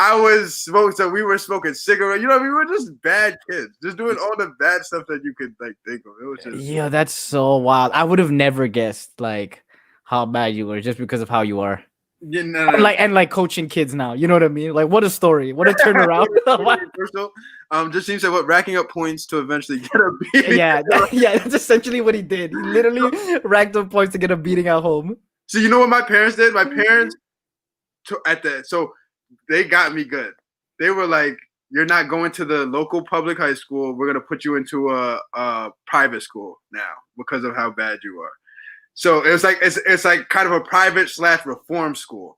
Speaker 1: we were smoking cigarettes. You know what I mean? We were just bad kids, just doing all the bad stuff that you could like think of. It was just,
Speaker 2: yeah, that's so wild. I would have never guessed like how bad you were just because of how you are.
Speaker 1: Yeah, no.
Speaker 2: And like coaching kids now. You know what I mean? Like, what a story! What a turnaround!
Speaker 1: Just seems like racking up points to eventually get a beating.
Speaker 2: Yeah, that's essentially what he did. He literally racked up points to get a beating at home.
Speaker 1: So you know what my parents did? My parents they got me good. They were like, "You're not going to the local public high school. We're gonna put you into a private school now because of how bad you are." So it's like kind of a private / reform school.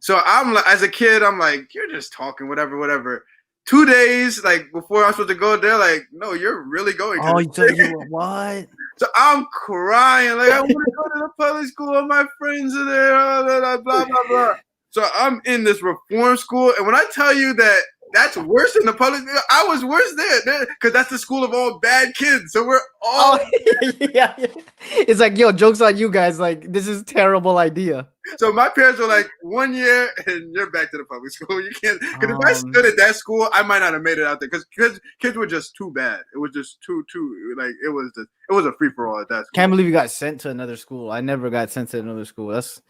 Speaker 1: So I'm like, as a kid, I'm like, "You're just talking, whatever." 2 days like before I'm supposed to go, they're like, "No, you're really going."
Speaker 2: Oh, you what?
Speaker 1: So I'm crying like, I want to go to the public school. All my friends are there. Blah blah blah. So I'm in this reform school, and when I tell you that that's worse than the public, I was worse there because that's the school of all bad kids. So we're all
Speaker 2: yeah. It's like, yo, joke's on you guys. Like, this is a terrible idea.
Speaker 1: So my parents were like, 1 year and you're back to the public school. You can't, because if I stood at that school, I might not have made it out there because kids were just too bad. It was just too like it was a free for all at that school.
Speaker 2: Can't believe you got sent to another school. I never got sent to another school. That's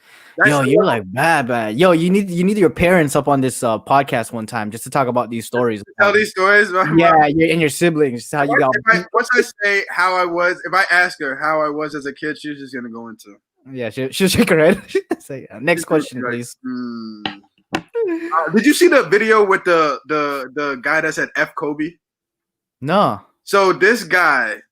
Speaker 2: yo, you're like bad. Yo, you need your parents up on this podcast one time just to talk about these stories.
Speaker 1: Tell these stories.
Speaker 2: Yeah, and your siblings. How you got.
Speaker 1: Once I say how I was, if I ask her how I was as a kid, she's just gonna go into.
Speaker 2: Yeah, she'll shake her head. Say, next question, please.
Speaker 1: Did you see the video with the guy that said F Kobe?
Speaker 2: No.
Speaker 1: So this guy,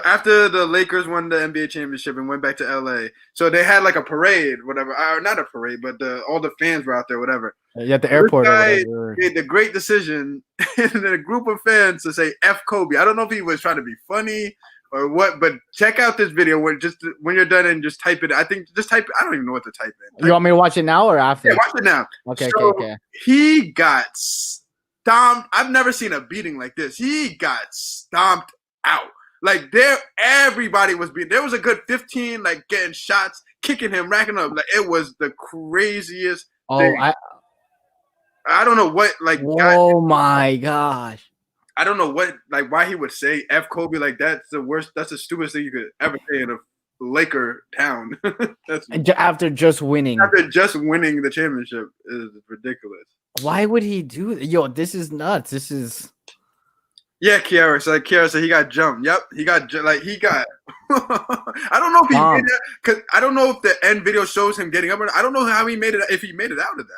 Speaker 1: after the Lakers won the NBA championship and went back to LA, so they had like a parade, whatever. Not a parade, but all the fans were out there, whatever.
Speaker 2: Yeah, at the airport.
Speaker 1: This guy made the great decision in a group of fans to say F Kobe. I don't know if he was trying to be funny or what, but check out this video when you're done and just type it. I think just type. I don't even know what to type in.
Speaker 2: You want me to watch it now or after?
Speaker 1: Yeah, watch it now.
Speaker 2: Okay.
Speaker 1: He got stomped. I've never seen a beating like this. He got stomped out. Like everybody was beating. There was a good 15 like getting shots, kicking him, racking up. Like it was the craziest thing. I don't know what like.
Speaker 2: Oh my gosh.
Speaker 1: I don't know what, like, why he would say F Kobe like that. That's the worst. That's the stupidest thing you could ever say in a Laker town. That's
Speaker 2: After just winning.
Speaker 1: after just winning the championship is ridiculous.
Speaker 2: Why would he do that? Yo, this is nuts. This is
Speaker 1: Yeah, Kiara said he got jumped. Yep, he got he got. I don't know if he made it because I don't know if the end video shows him getting up. I don't know how he made it. If he made it out of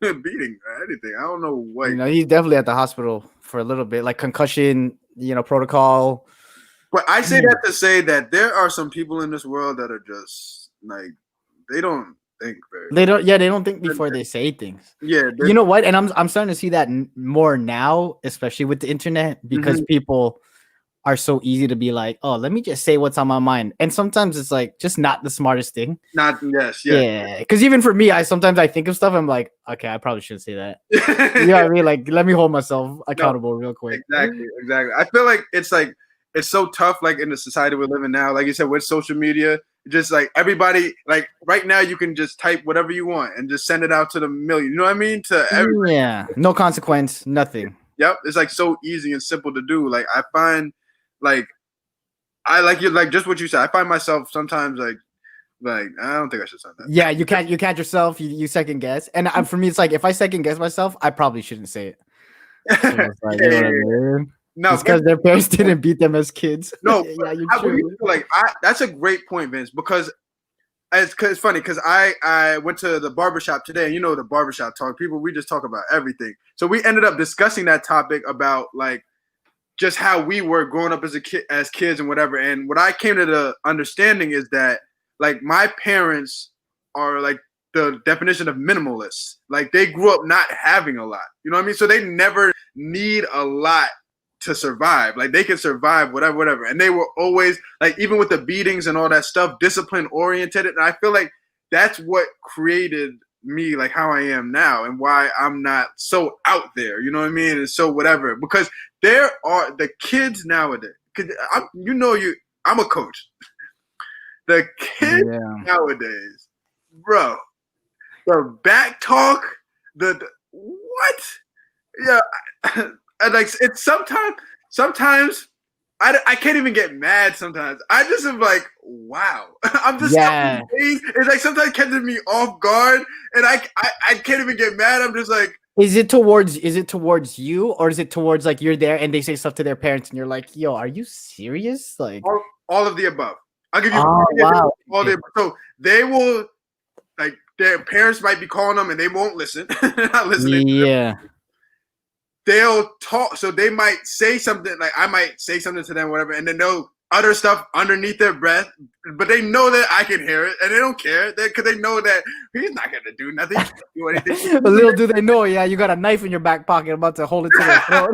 Speaker 1: that beating or anything, I don't know what.
Speaker 2: you know, he's definitely at the hospital for a little bit, like concussion, you know, protocol.
Speaker 1: But I say that to say that there are some people in this world that are just like they don't think very.
Speaker 2: They don't think before they say things.
Speaker 1: Yeah,
Speaker 2: You know what? And I'm starting to see that more now, especially with the internet, because people are so easy to be like, oh, let me just say what's on my mind. And sometimes it's like just not the smartest thing. Yeah. Because even for me, sometimes I think of stuff. I'm like, okay, I probably shouldn't say that. You know what I mean? Like, let me hold myself accountable real quick.
Speaker 1: Exactly. I feel like it's so tough, like in the society we're living now. Like you said, with social media, just like everybody, like right now, you can just type whatever you want and just send it out to the million. You know what I mean? To everybody.
Speaker 2: Yeah, no consequence, nothing.
Speaker 1: Yep, it's like so easy and simple to do. Like I find, like I like you, like just what you said. I find myself sometimes like I don't think I should say that.
Speaker 2: Yeah, you catch yourself. You second guess, and for me, it's like if I second guess myself, I probably shouldn't say it. So it's like, you know what I mean? No, it's because their parents didn't beat them as kids.
Speaker 1: No,
Speaker 2: yeah, you're
Speaker 1: true. That's a great point, Vince, because it's funny because I went to the barbershop today, and you know the barbershop talk. We just talk about everything. So we ended up discussing that topic about like just how we were growing up as kids and whatever. And what I came to the understanding is that like my parents are like the definition of minimalists. Like they grew up not having a lot. You know what I mean? So they never need a lot to survive. Like they can survive whatever. And they were always like, even with the beatings and all that stuff, discipline oriented. And I feel like that's what created me like how I am now and why I'm not so out there. You know what I mean? And so whatever, because there are the kids nowadays. I'm a coach. The kids nowadays, bro, the back talk, the what? Yeah. And like it's sometimes I can't even get mad. Sometimes I just am like, wow. I'm just it's like sometimes catching me off guard, and I can't even get mad. I'm just like,
Speaker 2: is it towards you, or is it towards like you're there and they say stuff to their parents and you're like, yo, are you serious? Like
Speaker 1: all of the above. I'll give you all the above. So they will like their parents might be calling them and they won't listen. Not listening.
Speaker 2: Yeah.
Speaker 1: They'll talk, so they might say something, like I might say something to them, whatever, and then they'll utter stuff underneath their breath, but they know that I can hear it, and they don't care, because they know that he's not going to do nothing, do anything.
Speaker 2: But little do they know, you got a knife in your back pocket about to hold it to their throat.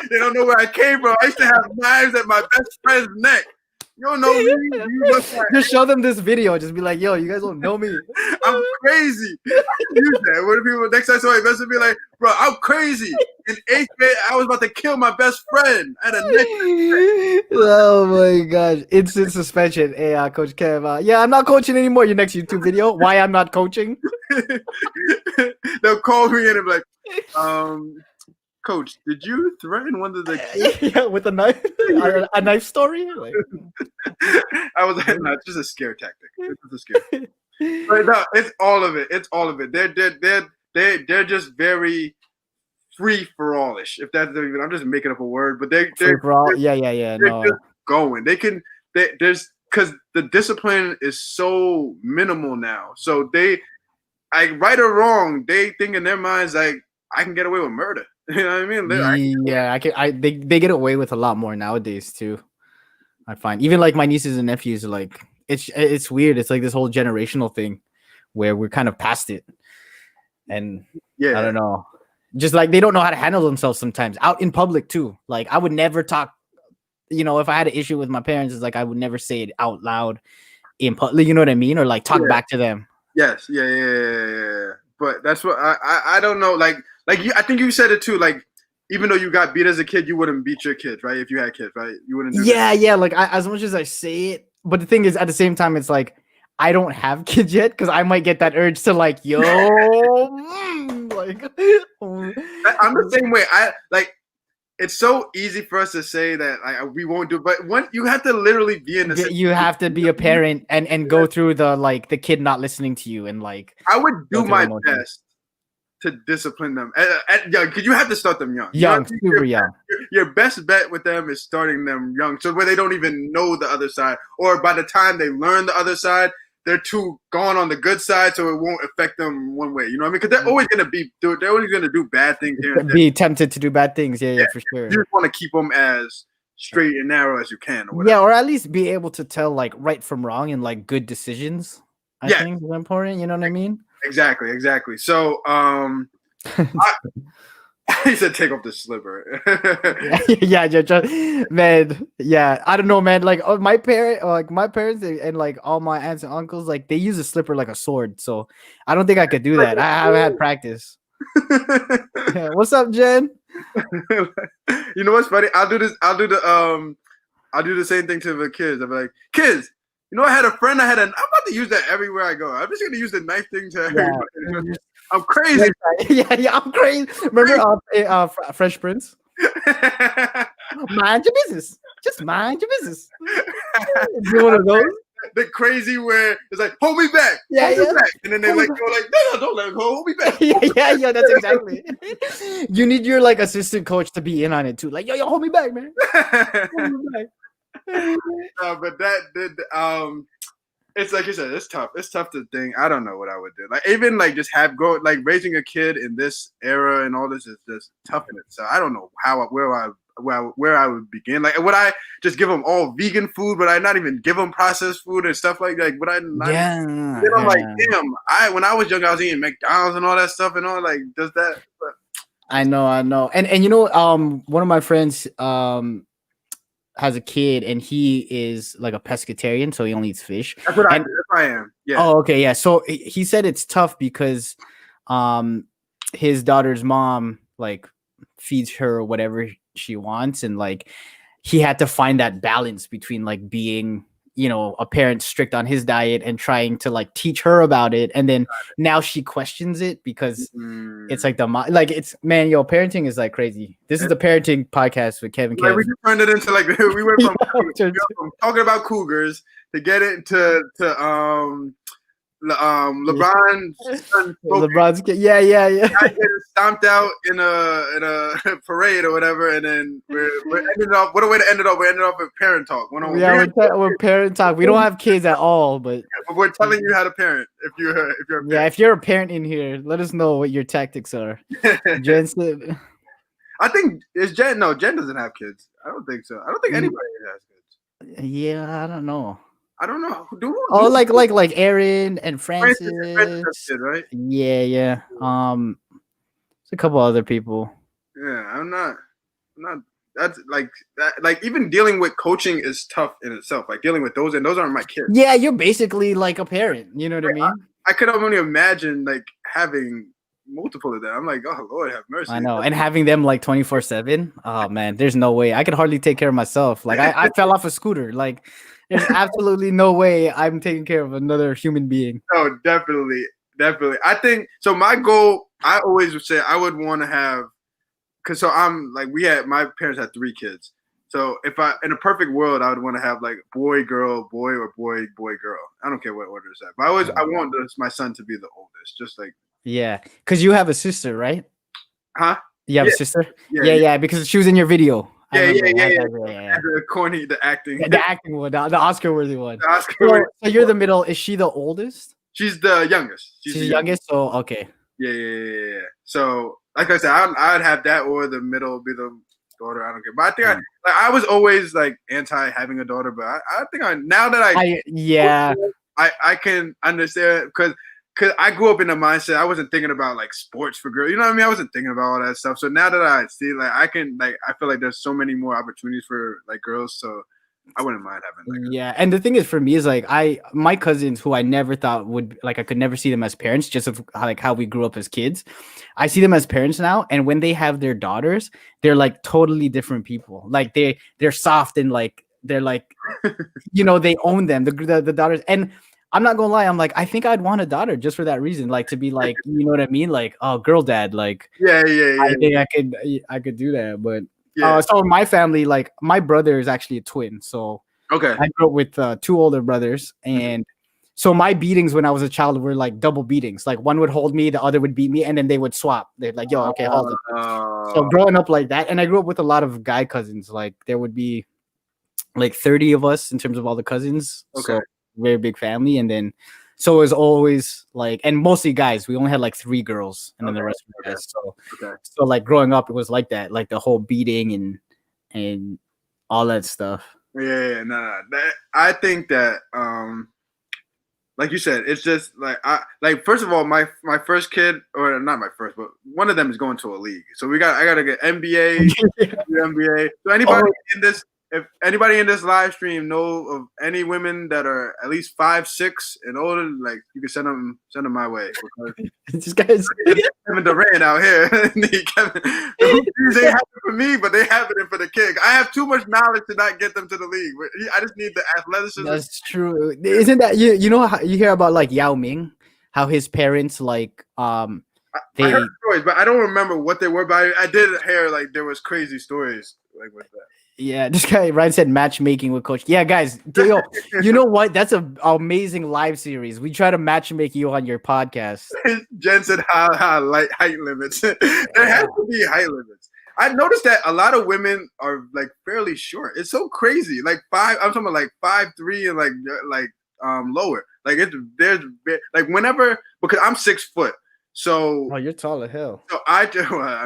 Speaker 1: They don't know where I came from. I used to have knives at my best friend's neck. You don't know me.
Speaker 2: Just show them this video. Just be like, yo, you guys don't know me.
Speaker 1: I'm crazy. Use that. What do people next time somebody message me like, bro, I'm crazy. In 8th grade, I was about to kill my best friend at a neck.
Speaker 2: Oh my gosh. Instant suspension. Hey, Coach Kev. Yeah, I'm not coaching anymore. Your next YouTube video. Why I'm not coaching?
Speaker 1: They'll call me in and be like, Coach, did you threaten one of the kids?
Speaker 2: Yeah, with a knife? A knife story? Like...
Speaker 1: I was like, no, it's just a scare tactic. It's just a scare. But no, it's all of it. It's all of it. They're just very free for all-ish. If that's even, I'm just making up a word, but they're
Speaker 2: for all. Yeah.
Speaker 1: They're just going. There's because the discipline is so minimal now. So right or wrong, they think in their minds like I can get away with murder. You know what I mean?
Speaker 2: They get away with a lot more nowadays too. I find even like my nieces and nephews are like it's weird. It's like this whole generational thing where we're kind of past it, and I don't know, just like they don't know how to handle themselves sometimes out in public too. Like I would never talk, if I had an issue with my parents, it's like I would never say it out loud in public. You know what I mean? Or like talk back to them.
Speaker 1: Yes, yeah. But that's what I don't know. Like I think you said it too. Like even though you got beat as a kid, you wouldn't beat your kids, right? If you had kids, right? You wouldn't.
Speaker 2: Yeah. Like as much as I say it, but the thing is, at the same time, it's like I don't have kids yet because I might get that urge to like, yo,
Speaker 1: like I'm the same way. it's so easy for us to say that like we won't do, but when you have to literally be in the
Speaker 2: You have to be a parent and go through the kid not listening to you and like
Speaker 1: I would
Speaker 2: go
Speaker 1: do
Speaker 2: through
Speaker 1: my
Speaker 2: emotions.
Speaker 1: best to discipline them at young, because you have to start them young.
Speaker 2: Young,
Speaker 1: You know,
Speaker 2: super young.
Speaker 1: your best bet with them is starting them young, so where they don't even know the other side, or by the time they learn the other side, they're too gone on the good side, so it won't affect them one way. You know what I mean? Because they're always gonna do bad things here and there.
Speaker 2: Be tempted to do bad things. Yeah, for sure.
Speaker 1: You just want to keep them as straight and narrow as you can, or whatever.
Speaker 2: Yeah, or at least be able to tell like right from wrong and like good decisions. I think is important. You know what I mean?
Speaker 1: Exactly. So, he said, "Take off the slipper."
Speaker 2: Man. Yeah, I don't know, man. Like, my parents and like all my aunts and uncles, like they use a slipper like a sword. So I don't think I could do that. I haven't had practice. Yeah. What's up, Jen?
Speaker 1: You know what's funny? I'll do the same thing to the kids. I'll be like, kids. You know, I had a friend. I'm about to use that everywhere I go. I'm just gonna use the knife thing to everybody. I'm crazy.
Speaker 2: Yeah, I'm crazy. Remember Fresh Prince? Mind your business. Just mind your business. You one of those?
Speaker 1: The crazy where it's like, hold me back.
Speaker 2: Yeah,
Speaker 1: hold me back. And then they like go like, no, don't let him go. Hold me back.
Speaker 2: Yeah, that's exactly. You need your like assistant coach to be in on it too. Like, yo, hold me back, man. Hold me back.
Speaker 1: But it's like you said, it's tough. It's tough to think. I don't know what I would do. Like even like just raising a kid in this era and all this is just tough in it. So I don't know where I would begin. Like would I just give them all vegan food? Would I not even give them processed food and stuff like that? Would I not?
Speaker 2: Yeah.
Speaker 1: Then I'm like, damn. When I was young, I was eating McDonald's and all that stuff and all. Like, does that? But,
Speaker 2: I know. And you know, one of my friends has a kid and he is like a pescatarian, so he only eats fish.
Speaker 1: That's what I am. Yeah.
Speaker 2: Oh, okay, yeah. So he said it's tough because his daughter's mom like feeds her whatever she wants, and like he had to find that balance between like being, you know, a parent strict on his diet and trying to like teach her about it, and then now she questions it because it's like parenting is like crazy. This is the parenting podcast with Kevin.
Speaker 1: Like we just turned it into like we went from talking about Cougars to get it to LeBron's son.
Speaker 2: LeBron's kid. Yeah.
Speaker 1: I get stomped out in a parade or whatever, and then we're ended up. What a way to end it up! We ended up with parent talk.
Speaker 2: We're parent talk. We don't have kids at all, but
Speaker 1: we're telling you how to parent. If you're a parent.
Speaker 2: If you're a parent in here, let us know what your tactics are. Jen said,
Speaker 1: I think is Jen. No, Jen doesn't have kids. I don't think so. I don't think anybody has kids.
Speaker 2: Yeah, I don't know.
Speaker 1: I don't know.
Speaker 2: Like Aaron and Francis.
Speaker 1: Francis, right?
Speaker 2: Yeah. There's a couple other people.
Speaker 1: Yeah, I'm not. That's like that. Like even dealing with coaching is tough in itself. Like dealing with those, and those aren't my kids.
Speaker 2: Yeah, you're basically like a parent. You know what I mean?
Speaker 1: I could only imagine like having multiple of them. I'm like, oh Lord, have mercy.
Speaker 2: I know, and having them like 24/7. Oh man, there's no way. I could hardly take care of myself. Like I fell off a scooter. Like there's absolutely no way I'm taking care of another human being.
Speaker 1: No, definitely. I think so. My goal, I always would say I would want to have, because so I'm like my parents had 3 kids. So if in a perfect world, I would want to have like boy, girl, boy, or boy, girl. I don't care what order it's at. But I want my son to be the oldest, just like.
Speaker 2: Yeah, because you have a sister, right?
Speaker 1: Huh?
Speaker 2: You have a sister? Yeah, because she was in your video.
Speaker 1: Yeah. The acting
Speaker 2: one, the Oscar-worthy one.
Speaker 1: So
Speaker 2: you're the middle. Is she the oldest?
Speaker 1: She's the youngest.
Speaker 2: She's the youngest. So okay.
Speaker 1: Yeah. So like I said, I'd have that, or the middle be the daughter. I don't care. But I think I was always like anti having a daughter, but I think now that I can understand, because I grew up in the mindset, I wasn't thinking about like sports for girls. You know what I mean? I wasn't thinking about all that stuff. So now that I see, like, I feel like there's so many more opportunities for like girls. So I wouldn't mind having like.
Speaker 2: Yeah, and the thing is, for me, is like my cousins, who I never thought would, like, I could never see them as parents, just of like how we grew up as kids. I see them as parents now, and when they have their daughters, they're like totally different people. Like they're soft and like they're like, you know, they own them, the daughters. And I'm not gonna lie, I'm like, I think I'd want a daughter just for that reason, like to be like, you know what I mean, like, oh, girl dad, like,
Speaker 1: Yeah.
Speaker 2: I think I could do that, but
Speaker 1: Yeah.
Speaker 2: So my family, like my brother is actually a twin. So
Speaker 1: Okay.
Speaker 2: I grew up with 2 older brothers, and so my beatings when I was a child were like double beatings. Like one would hold me, the other would beat me, and then they would swap. They're like, "Yo, okay, hold it." So growing up like that, and I grew up with a lot of guy cousins. Like there would be like 30 of us in terms of all the cousins.
Speaker 1: Okay.
Speaker 2: So very big family, and then so it was always like, and mostly guys. We only had like 3 girls, and then the rest were guys. So like growing up, it was like that, like the whole beating and all that stuff.
Speaker 1: Yeah, I think that like you said, it's just like first of all, my first kid, or not my first, but one of them is going to a league. So I gotta get NBA, NBA. So anybody in this, if anybody in this live stream know of any women that are at least 5'6" and older, like you can send them my way.
Speaker 2: These guys,
Speaker 1: Kevin Durant out here. They have it for me, but they have it for the kid. I have too much knowledge to not get them to the league. I just need the athleticism.
Speaker 2: That's true. Isn't that you know how you hear about like Yao Ming, how his parents like
Speaker 1: I heard stories, but I don't remember what they were. But I did hear like there was crazy stories like with that.
Speaker 2: Yeah, this guy Ryan said matchmaking with Coach. Yeah, guys, yo, you know what? That's an amazing live series. We try to matchmake you on your podcast.
Speaker 1: Jen said height limits. There has to be height limits. I noticed that a lot of women are like fairly short. It's so crazy. Like I'm talking about like 5'3" and like lower. Like there's like whenever, because I'm 6 foot. So
Speaker 2: you're tall as hell.
Speaker 1: So I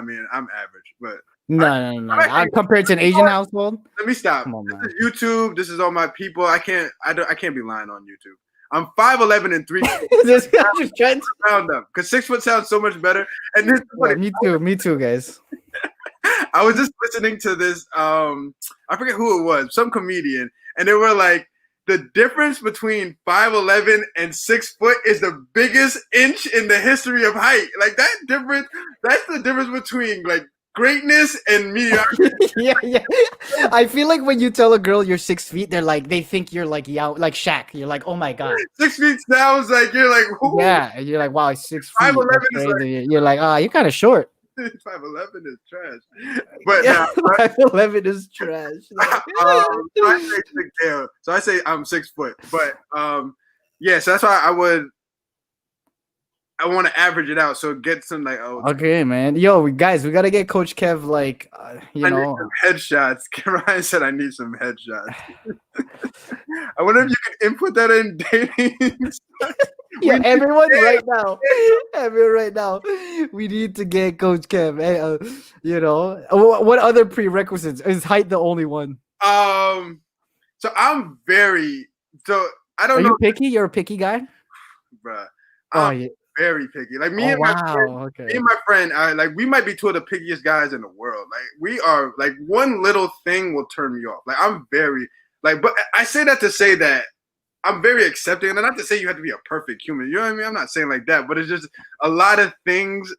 Speaker 1: mean, I'm average, but
Speaker 2: no. Compared to an Asian household.
Speaker 1: Let me stop.
Speaker 2: Come on, man.
Speaker 1: This is YouTube. This is all my people. I can't be lying on YouTube. I'm 5'11" and 3
Speaker 2: This guy just trying to
Speaker 1: round up because 6 foot sounds so much better. And this
Speaker 2: me too, guys.
Speaker 1: I was just listening to this. I forget who it was, some comedian, and they were like, the difference between 5'11" and 6 foot is the biggest inch in the history of height. Like that difference. That's the difference between like greatness and mediocrity.
Speaker 2: yeah. I feel like when you tell a girl you're 6 feet, they think you're like like Shaq. You're like, oh my god.
Speaker 1: 6 feet sounds like you're like, ooh.
Speaker 2: Yeah, you're like, wow, 6 feet.
Speaker 1: 5'11" is like,
Speaker 2: you're like, you're kind of short.
Speaker 1: 5'11" is trash. But
Speaker 2: yeah, 5'11" is trash.
Speaker 1: So I say I'm 6 foot. But yeah, so that's why I want to average it out, so get some like
Speaker 2: okay, man. Yo, guys, we gotta get Coach Kev like
Speaker 1: I need some headshots. Ryan said I need some headshots. I wonder if you can input that in dating.
Speaker 2: Yeah, everyone right now. We need to get Coach Kev. You know, what other prerequisites? Is height the only one?
Speaker 1: So I'm very I don't know.
Speaker 2: Are you picky? You're a picky guy,
Speaker 1: bruh.
Speaker 2: Yeah.
Speaker 1: Very picky. Like me and my friend, we might be two of the pickiest guys in the world. Like we are, like one little thing will turn me off. Like I'm very but I say that to say that I'm very accepting, and not to say you have to be a perfect human. You know what I mean? I'm not saying like that, but it's just a lot of things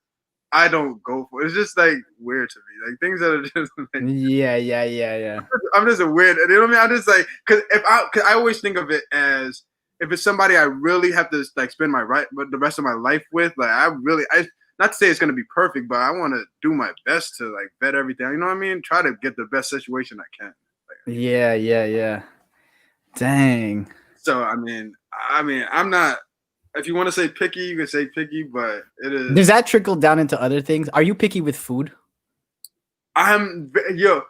Speaker 1: I don't go for. It's just like weird to me, like things that are just like,
Speaker 2: yeah.
Speaker 1: I'm just a weird. You know what I mean? I'm just like, cause I always think of it as, if it's somebody I really have to like spend the rest of my life with, like I not to say it's gonna be perfect, but I want to do my best to like vet everything. You know what I mean? Try to get the best situation I can. Like,
Speaker 2: yeah. Dang.
Speaker 1: So I mean, I'm not. If you want to say picky, you can say picky, but it is.
Speaker 2: Does that trickle down into other things? Are you picky with food?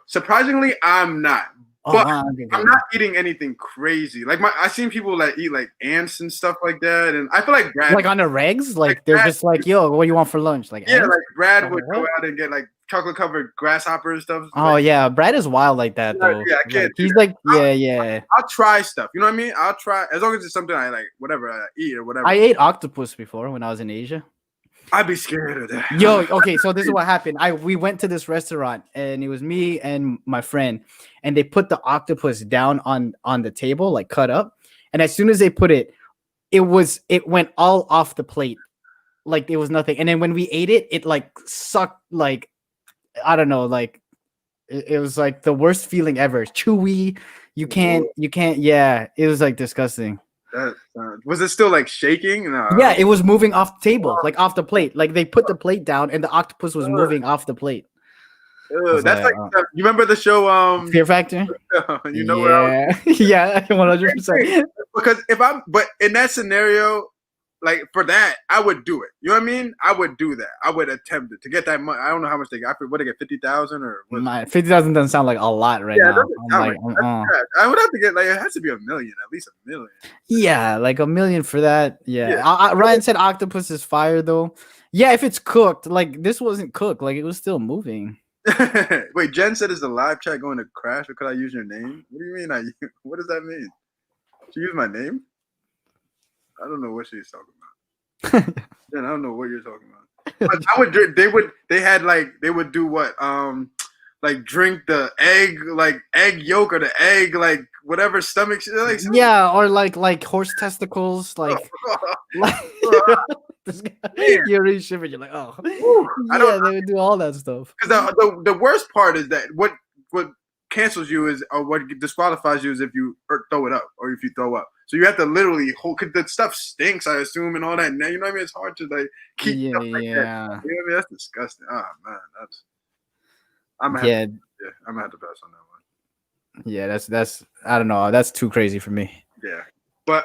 Speaker 1: Surprisingly, I'm not. But I'm not eating anything crazy. Like I seen people like eat like ants and stuff like that, and I feel like Brad,
Speaker 2: like on the regs, like they're just like, yo, what do you want for lunch? Like
Speaker 1: ants? Like Brad would go out and get like chocolate covered grasshopper and stuff.
Speaker 2: Oh yeah, Brad is wild like that though.
Speaker 1: Yeah, I can't.
Speaker 2: He's like, yeah.
Speaker 1: I'll try stuff. You know what I mean? I'll try as long as it's something I like, whatever I eat or whatever.
Speaker 2: I ate octopus before when I was in Asia.
Speaker 1: I'd be scared of that.
Speaker 2: Yo, okay, so this is what happened. We went to this restaurant, and it was me and my friend, and they put the octopus down on the table, like cut up. And as soon as they put it went all off the plate, like it was nothing. And then when we ate it, it like sucked, like I don't know, like it was like the worst feeling ever. Chewy, you can't. Yeah, it was like disgusting.
Speaker 1: Was it still like shaking? No.
Speaker 2: Yeah, it was moving off the table, like off the plate. Like they put the plate down, and the octopus was moving off the plate.
Speaker 1: That's like you remember the show
Speaker 2: Fear Factor.
Speaker 1: you know where
Speaker 2: Yeah, 100%.
Speaker 1: because but in that scenario, like for that, I would do it. You know what I mean? I would do that. I would attempt it to get that money. I don't know how much they got. What they get 50,000 or what?
Speaker 2: My 50,000 doesn't sound like a lot right now. I'm like,
Speaker 1: I would have to get like it has to be $1 million, at least $1 million.
Speaker 2: Yeah, like $1 million for that. Yeah. Ryan said octopus is fire though. Yeah, if it's cooked, like this wasn't cooked, like it was still moving.
Speaker 1: Wait, Jen said, "Is the live chat going to crash or could I use your name?" What do you mean? What does that mean? She used my name? I don't know what she's talking about. Jen, I don't know what you're talking about. But I would drink. They would do what? Like drink the egg yolk or the egg like whatever stomach. Like
Speaker 2: yeah, or like horse testicles, like. You're really shivering. You're like, oh, yeah, they would do all that stuff.
Speaker 1: Because the worst part is that what cancels you is or what disqualifies you is if you throw it up or if you throw up. So you have to literally hold. Cause the stuff stinks, I assume, and all that. Now you know what I mean. It's hard to like keep stuff like that. You know what I mean? That's disgusting. Oh man, I'm gonna have to pass on that one.
Speaker 2: Yeah, that's I don't know. That's too crazy for me.
Speaker 1: Yeah, but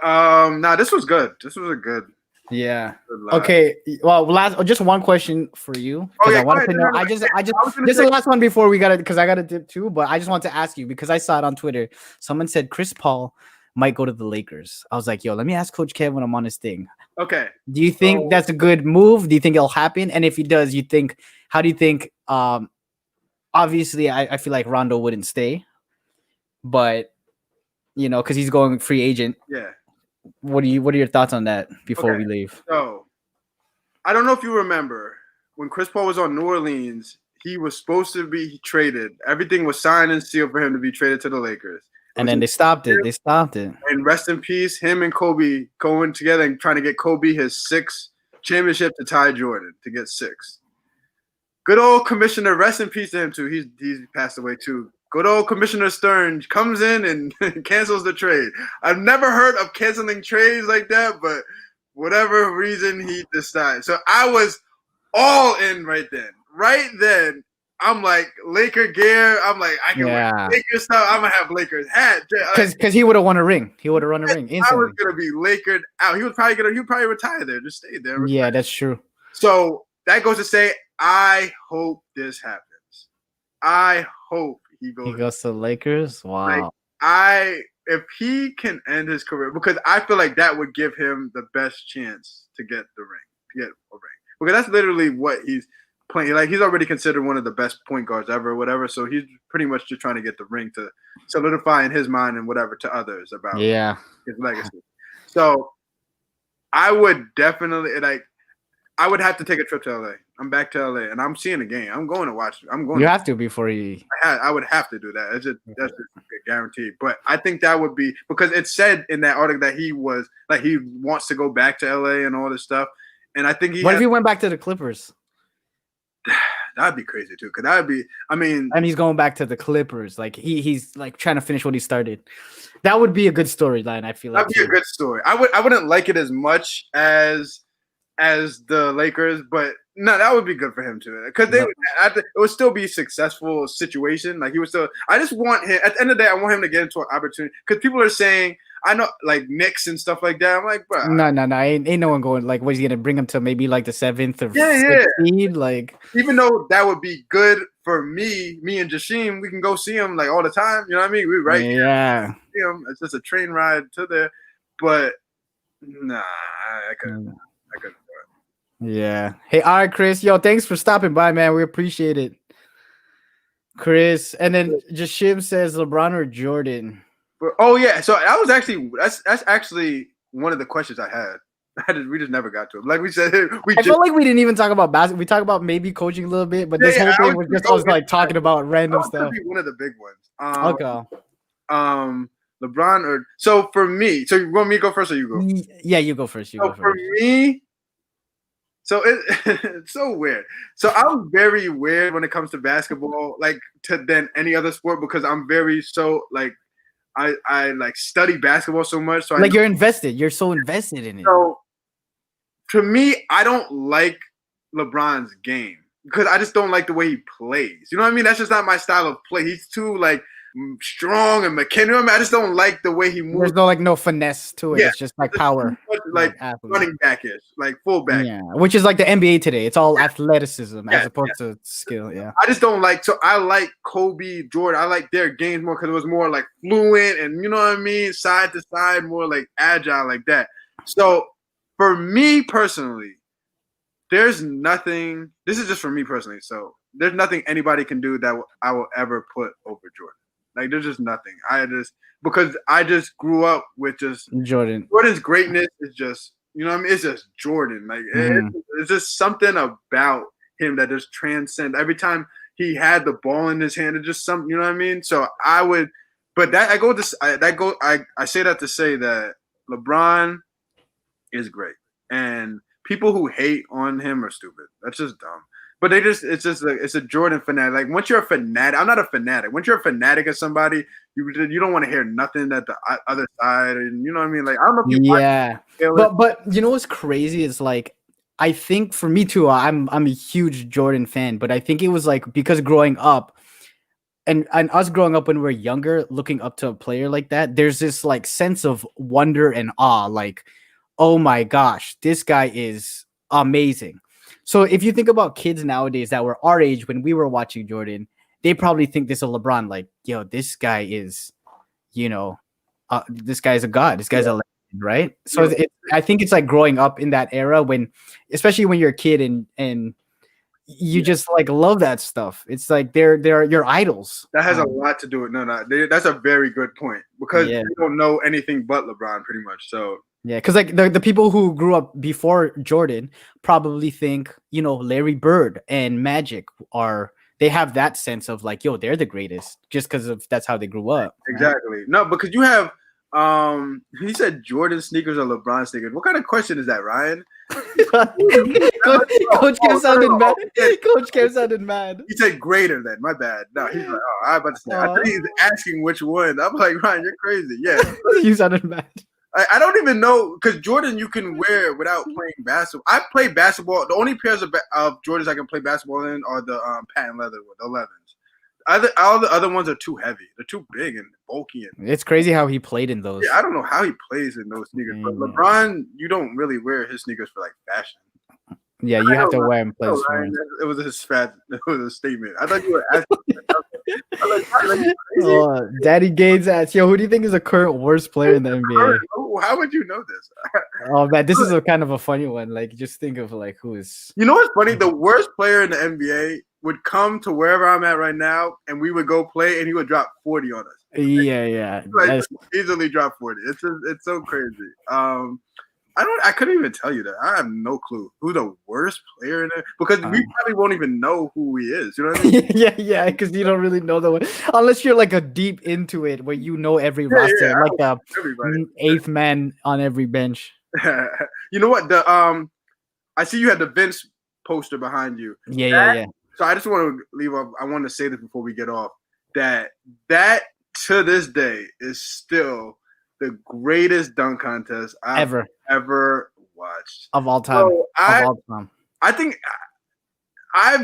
Speaker 1: this was good. This was a good.
Speaker 2: Yeah. Okay. Well, just one question for you because I wanted to know. I just the last one before we got it because I got to dip too. But I just want to ask you because I saw it on Twitter. Someone said Chris Paul might go to the Lakers. I was like, yo, let me ask Coach Kev when I'm on his thing.
Speaker 1: Okay.
Speaker 2: Do you think that's a good move? Do you think it'll happen? And if he does, how do you think? Obviously, I feel like Rondo wouldn't stay, but because he's going free agent.
Speaker 1: Yeah.
Speaker 2: What are your thoughts on that before we leave?
Speaker 1: So, I don't know if you remember when Chris Paul was on New Orleans, he was supposed to be traded. Everything was signed and sealed for him to be traded to the Lakers.
Speaker 2: And then they stopped it.
Speaker 1: And rest in peace, him and Kobe going together and trying to get Kobe his 6th championship to tie Jordan to get 6. Good old Commissioner, rest in peace to him too. He's passed away too. Good old Commissioner Stern comes in and cancels the trade. I've never heard of canceling trades like that, but whatever reason he decided. So I was all in right then. Right then, I'm like, Laker gear. I'm like, I can wear Lakers stuff. I'm going to have Lakers hat.
Speaker 2: Because he would have won a ring. He would have run a ring instantly.
Speaker 1: I was going to be Lakered out. He would probably retire there. Just stay there. Retire.
Speaker 2: Yeah, that's true.
Speaker 1: So that goes to say, I hope this happens. I hope he goes
Speaker 2: to the Lakers. Wow.
Speaker 1: Like, if he can end his career, because I feel like that would give him the best chance to get the ring, because that's literally what he's playing. Like he's already considered one of the best point guards ever, or whatever. So he's pretty much just trying to get the ring to solidify in his mind and whatever to others about his legacy. So I would definitely I would have to take a trip to LA. I'm back to LA, and I'm seeing a game. I'm going to watch.
Speaker 2: You have to before you.
Speaker 1: I would have to do that. That's just a guarantee. But I think that would be because it said in that article that he wants to go back to LA and all this stuff. And I think
Speaker 2: What if he went back to the Clippers?
Speaker 1: That'd be crazy too. Cause that'd be. I mean,
Speaker 2: and he's going back to the Clippers. Like he's like trying to finish what he started. That would be a good storyline. I feel like
Speaker 1: that'd be a good story. I wouldn't like it as much as the Lakers, but no, that would be good for him too. Because it would still be a successful situation. Like he would still. I just want him. At the end of the day, I want him to get into an opportunity. Because people are saying, I know, like Knicks and stuff like that. I'm like, bro,
Speaker 2: no, ain't no one going. Like, was he gonna bring him to maybe like the 7th or 6th seed? Like,
Speaker 1: even though that would be good for me and Jasheem, we can go see him like all the time. You know what I mean? We
Speaker 2: here.
Speaker 1: See him. It's just a train ride to there. But nah, I couldn't.
Speaker 2: Yeah. Hey, all right, Chris. Yo, thanks for stopping by, man. We appreciate it, Chris. And then Jashim says LeBron or Jordan.
Speaker 1: Oh yeah. So that's actually one of the questions I had. We just never got to it. Like we said,
Speaker 2: I felt like we didn't even talk about basketball. We talked about maybe coaching a little bit, but this whole thing was just us like talking about random stuff.
Speaker 1: One of the big ones.
Speaker 2: Okay.
Speaker 1: LeBron or so for me. So you want me to go first or you go?
Speaker 2: Yeah, you go first.
Speaker 1: For me. So it's so weird. So I'm very weird when it comes to basketball, like than any other sport, because I'm very I like study basketball so much. So
Speaker 2: you're invested. You're so invested in it.
Speaker 1: So to me, I don't like LeBron's game. because I just don't like the way he plays. You know what I mean? That's just not my style of play. He's too like strong and mechanical. I just don't like the way he moves.
Speaker 2: There's no finesse to it.
Speaker 1: Yeah,
Speaker 2: It's just like power,
Speaker 1: like
Speaker 2: athlete.
Speaker 1: running back-ish, like fullback.
Speaker 2: Yeah, which is like the NBA today. It's all athleticism as opposed to skill. Yeah,
Speaker 1: I just don't like. So I like Kobe, Jordan. I like their games more because it was more like fluent and you know what I mean, side to side, more like agile like that. So for me personally, there's nothing. This is just for me personally. So there's nothing anybody can do that I will ever put over Jordan. Like there's just nothing. Because I just grew up with just
Speaker 2: Jordan.
Speaker 1: Jordan's greatness is just, you know what I mean? It's just Jordan. Like it's just something about him that just transcends. Every time he had the ball in his hand, it's just something, you know what I mean? So I would, but I say that to say that LeBron is great, and people who hate on him are stupid. That's just dumb. But it's a Jordan fanatic. Like once you're a fanatic, I'm not a fanatic. Once you're a fanatic of somebody, you don't want to hear nothing at the other side, and you know what I mean. Like I don't know if you
Speaker 2: but you know what's crazy is like I think for me too, I'm a huge Jordan fan, but I think it was like because growing up and us growing up when we're younger, looking up to a player like that, there's this like sense of wonder and awe, like, oh my gosh, this guy is amazing. So if you think about kids nowadays that were our age when we were watching Jordan, they probably think this of LeBron, like, yo, this guy is, this guy's a god. This guy's a legend, right? So I think it's like growing up in that era when, especially when you're a kid and you just like love that stuff. It's like they're your idols.
Speaker 1: That has a lot to do with that's a very good point because they don't know anything but LeBron pretty much. So
Speaker 2: yeah, because like the people who grew up before Jordan probably think, Larry Bird and Magic they have that sense of like, yo, they're the greatest just because of that's how they grew up.
Speaker 1: Exactly. Right? No, because you have he said Jordan sneakers or LeBron sneakers. What kind of question is that, Ryan?
Speaker 2: Coach Kev sounded mad. Coach Kev sounded mad.
Speaker 1: He said greater than. My bad. No, he's like, I was about to say. I think he's asking which one. I'm like, Ryan, you're crazy. Yeah.
Speaker 2: You sounded mad.
Speaker 1: I don't even know because Jordan you can wear without playing basketball. I play basketball. The only pairs of Jordans I can play basketball in are the patent leather with the 11s. All the other ones are too heavy. They're too big and bulky. And
Speaker 2: it's crazy how he played in those.
Speaker 1: Yeah, I don't know how he plays in those sneakers. But LeBron, you don't really wear his sneakers for like fashion.
Speaker 2: Yeah, you have to wear him.
Speaker 1: It was It was a statement. I thought you were asking.
Speaker 2: Daddy Gaines asked, yo, who do you think is the current worst player in the NBA?
Speaker 1: How would you know this?
Speaker 2: Oh man, this is a kind of a funny one. Like, just think of like who is.
Speaker 1: You know what's funny? The worst player in the NBA would come to wherever I'm at right now, and we would go play, and he would drop 40 on us.
Speaker 2: Yeah.
Speaker 1: Like, easily drop 40. It's so crazy. I couldn't even tell you that. I have no clue who the worst player in it because we probably won't even know who he is. You know what I mean?
Speaker 2: yeah, because you don't really know the one unless you're like a deep into it where you know every roster, like the eighth man on every bench.
Speaker 1: You know what? I see you had the Vince poster behind you.
Speaker 2: Yeah.
Speaker 1: So I just want to leave off. I want to say this before we get off that to this day is still the greatest dunk contest I've ever watched
Speaker 2: of all time.
Speaker 1: So I think I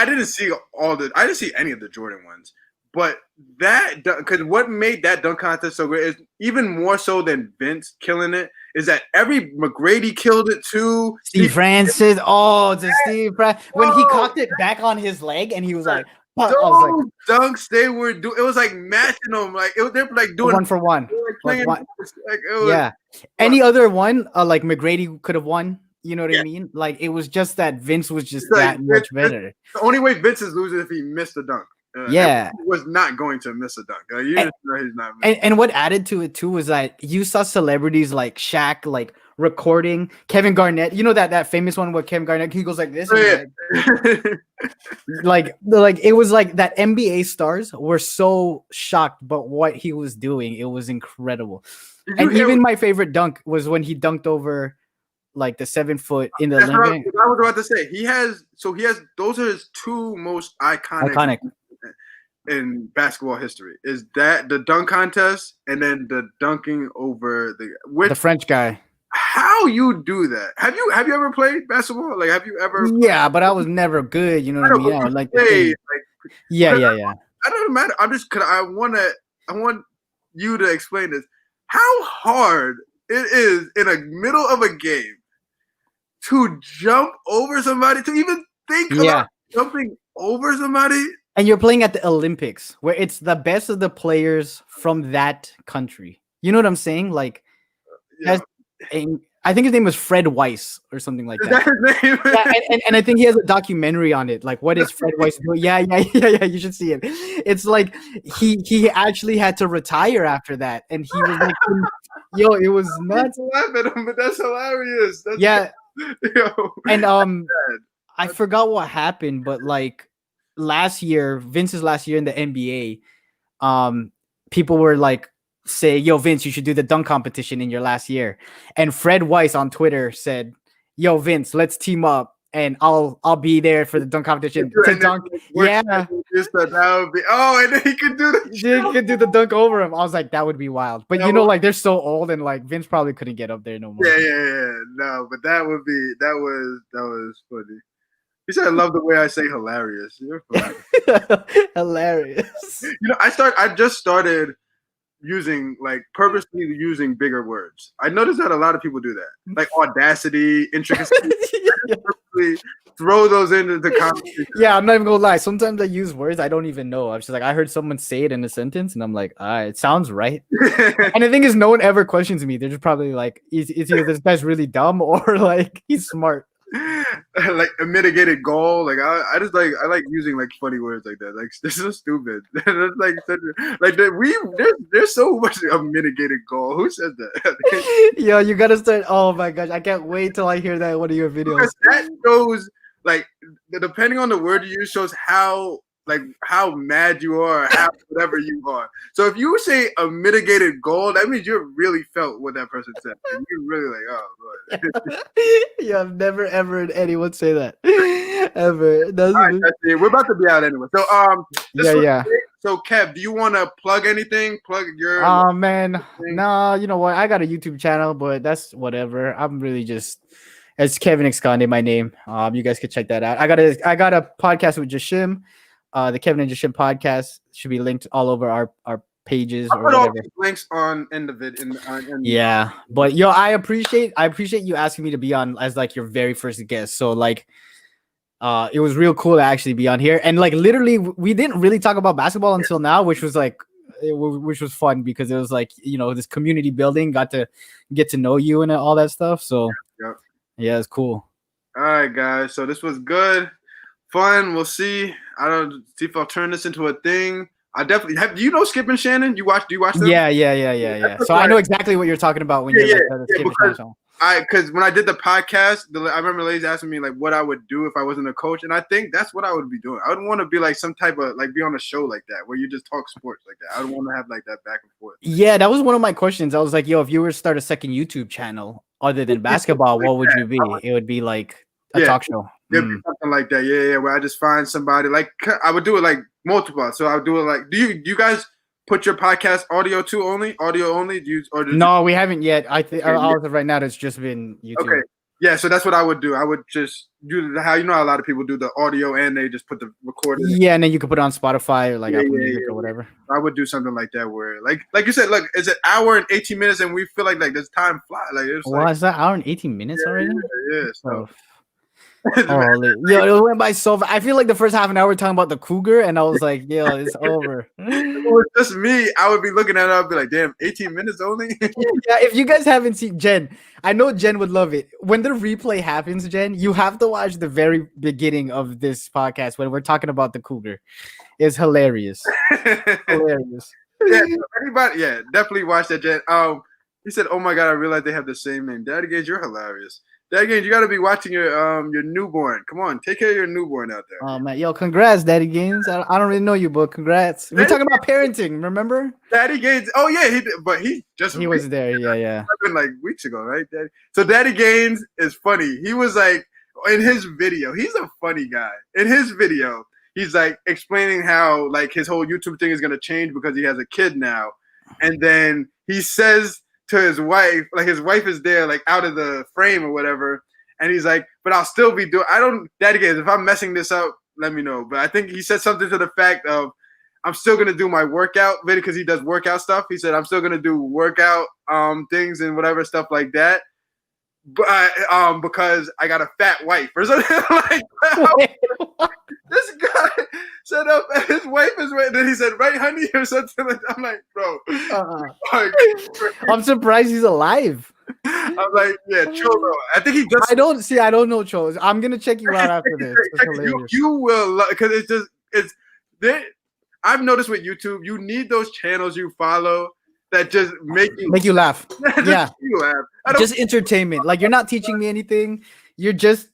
Speaker 1: didn't see I didn't see any of the Jordan ones, but because what made that dunk contest so great is even more so than Vince killing it is that McGrady killed it too.
Speaker 2: Steve Francis, Steve Francis when he cocked it back on his leg and he was like.
Speaker 1: Those dunks they were doing, it was like matching them, like they were like doing
Speaker 2: 1 for 1.
Speaker 1: Yeah.
Speaker 2: Any other one, like McGrady could have won. You know what I mean? Like it was just that Vince was just that much better.
Speaker 1: The only way Vince is losing if he missed a dunk. He was not going to miss a dunk. You just know he's not.
Speaker 2: And what added to it too was that you saw celebrities like Shaq, like recording Kevin Garnett. You know that famous one where Kevin Garnett he goes like this. Like it was like that NBA stars were so shocked by what he was doing. It was incredible. And even my favorite dunk was when he dunked over like the 7 foot in the limit.
Speaker 1: I was about to say he has those are his two most iconic in basketball history. Is that the dunk contest and then the dunking over the French
Speaker 2: guy.
Speaker 1: how you do that. Have you ever played basketball? Like, have you ever?
Speaker 2: Yeah, but I was never good. You know what I mean? I would like to
Speaker 1: Played,
Speaker 2: think.
Speaker 1: like,
Speaker 2: Yeah,
Speaker 1: because
Speaker 2: yeah.
Speaker 1: I don't matter. I'm just cause I want you to explain this. How hard it is in the middle of a game to jump over somebody, to even think
Speaker 2: Yeah.
Speaker 1: about jumping over somebody.
Speaker 2: And you're playing at the Olympics, where it's the best of the players from that country. You know what I'm saying? Like,
Speaker 1: Yeah.
Speaker 2: I think his name was Fred Weiss or something like
Speaker 1: Is
Speaker 2: that.
Speaker 1: that his name?
Speaker 2: Yeah, and I think he has a documentary on it. Like, what is Fred Weiss doing? Yeah. You should see it. It's like he actually had to retire after that, and he was like, yo, it was nuts.
Speaker 1: Laugh at him, but that's hilarious. That's
Speaker 2: Yeah,
Speaker 1: yo.
Speaker 2: and I forgot what happened, but like Vince's last year in the NBA, people were like say, yo, Vince, you should do the dunk competition in your last year. And Fred Weiss on Twitter said, yo, Vince, let's team up and I'll be there for the dunk competition to dunk. Yeah.
Speaker 1: That would be, and then he could do
Speaker 2: the dunk over him. I was like, that would be wild. But you know, like they're so old and like Vince probably couldn't get up there no more.
Speaker 1: Yeah. No, but that was funny. He said, I love the way I say hilarious. You're funny.
Speaker 2: Hilarious.
Speaker 1: You know, I just started purposely using bigger words. I noticed that a lot of people do that. Like audacity, intricacy. Throw those into the conversation.
Speaker 2: Yeah, I'm not even gonna lie. Sometimes I use words I don't even know. I'm just like, I heard someone say it in a sentence, and I'm like, it sounds right. And the thing is, no one ever questions me. They're just probably like, is either this guy's really dumb or like he's smart.
Speaker 1: Like a mitigated goal. Like I like using like funny words like that. Like this is so stupid. There's so much a mitigated goal. Who said that?
Speaker 2: Yo, you gotta start. Oh my gosh, I can't wait till I hear that in one of your videos.
Speaker 1: Because that shows, like, depending on the word you use, shows how mad you are, how whatever you are. So if you say a mitigated goal, that means you really felt what that person said. And you're really like, oh, Lord.
Speaker 2: Yeah, I've never ever heard anyone say that. Ever.
Speaker 1: All right, that's it. We're about to be out anyway. So
Speaker 2: yeah.
Speaker 1: So Kev, do you want to plug anything? Plug your
Speaker 2: Oh man. No, you know what? I got a YouTube channel, but that's whatever. I'm really just it's Kevin Excande, my name. You guys could check that out. I got a podcast with Jashim. The Kevin and Jashim podcast should be linked all over our pages.
Speaker 1: I'll put all these links on in the vid.
Speaker 2: Yeah, but yo, I appreciate you asking me to be on as like your very first guest. So like, it was real cool to actually be on here, and like literally, we didn't really talk about basketball until now, which was like, which was fun because it was like, you know, this community building, got to get to know you and all that stuff. So yeah, it's cool.
Speaker 1: All right, guys. So this was good. Fun. We'll see. I don't see if I'll turn this into a thing. I definitely have. Do you know Skip and Shannon? Do you watch them?
Speaker 2: Yeah. So I know exactly what you're talking about when you're like Skip and Shannon.
Speaker 1: Because when I did the podcast, I remember ladies asking me like what I would do if I wasn't a coach, and I think that's what I would be doing. I would want to be like some type of like be on a show like that where you just talk sports like that. I would want to have like that back and forth.
Speaker 2: Yeah, that was one of my questions. I was like, yo, if you were to start a second YouTube channel other than basketball, what would you be? It would be like a talk show.
Speaker 1: It'd be something like that. Yeah. Where I just find somebody like I would do it like multiple. So I would do it like. Do you guys put your podcast audio only? No,
Speaker 2: we haven't yet. I think right now it's just been YouTube.
Speaker 1: Okay. Yeah, so that's what I would do. I would just do how a lot of people do the audio and they just put the recording.
Speaker 2: Yeah, and then you can put it on Spotify or like Apple Music or whatever.
Speaker 1: I would do something like that where like you said, look, it's an hour and 18 minutes and we feel like this time fly. Like it's
Speaker 2: is that hour and 18 minutes already?
Speaker 1: Yeah. So.
Speaker 2: It went by so fast. I feel like the first half an hour we're talking about the Cougar, and I was like, yo, it's over.
Speaker 1: If it was just me, I would be looking at it, I'd be like, damn, 18 minutes only?
Speaker 2: Yeah, if you guys haven't seen Jen, I know Jen would love it. When the replay happens, Jen, you have to watch the very beginning of this podcast when we're talking about the Cougar. It's hilarious. Hilarious.
Speaker 1: Yeah, anybody, definitely watch that, Jen. He said, oh my God, I realized they have the same name. Daddy Gage, you're hilarious. Daddy Gaines, you got to be watching your newborn. Come on, take care of your newborn out there.
Speaker 2: Oh man, yo, congrats, Daddy Gaines. I don't really know you, but congrats. We're talking about parenting, remember?
Speaker 1: Daddy Gaines. Oh yeah, he
Speaker 2: was there. Yeah.
Speaker 1: Been like weeks ago, right, Daddy? So Daddy Gaines is funny. He was like in his video. He's a funny guy. In his video, he's like explaining how like his whole YouTube thing is gonna change because he has a kid now, and then he says to his wife, like his wife is there, like out of the frame or whatever, and he's like, "But I'll still be doing. I don't, Daddy Games. If I'm messing this up, let me know." But I think he said something to the fact of, "I'm still gonna do my workout video because he does workout stuff." He said, "I'm still gonna do workout things and whatever stuff like that." But because I got a fat wife or something like that. This guy set up and his wife is right. Then he said, "Right, honey," or something like that. I'm like, bro. Like,
Speaker 2: I'm surprised he's alive.
Speaker 1: I'm like, yeah, Cholo. I think he just.
Speaker 2: I don't know Cholo. I'm gonna check you out after this.
Speaker 1: You will, because it's there. I've noticed with YouTube, you need those channels you follow that just make you
Speaker 2: laugh. Yeah,
Speaker 1: you laugh.
Speaker 2: Just entertainment. Like, you're not teaching me anything. You're just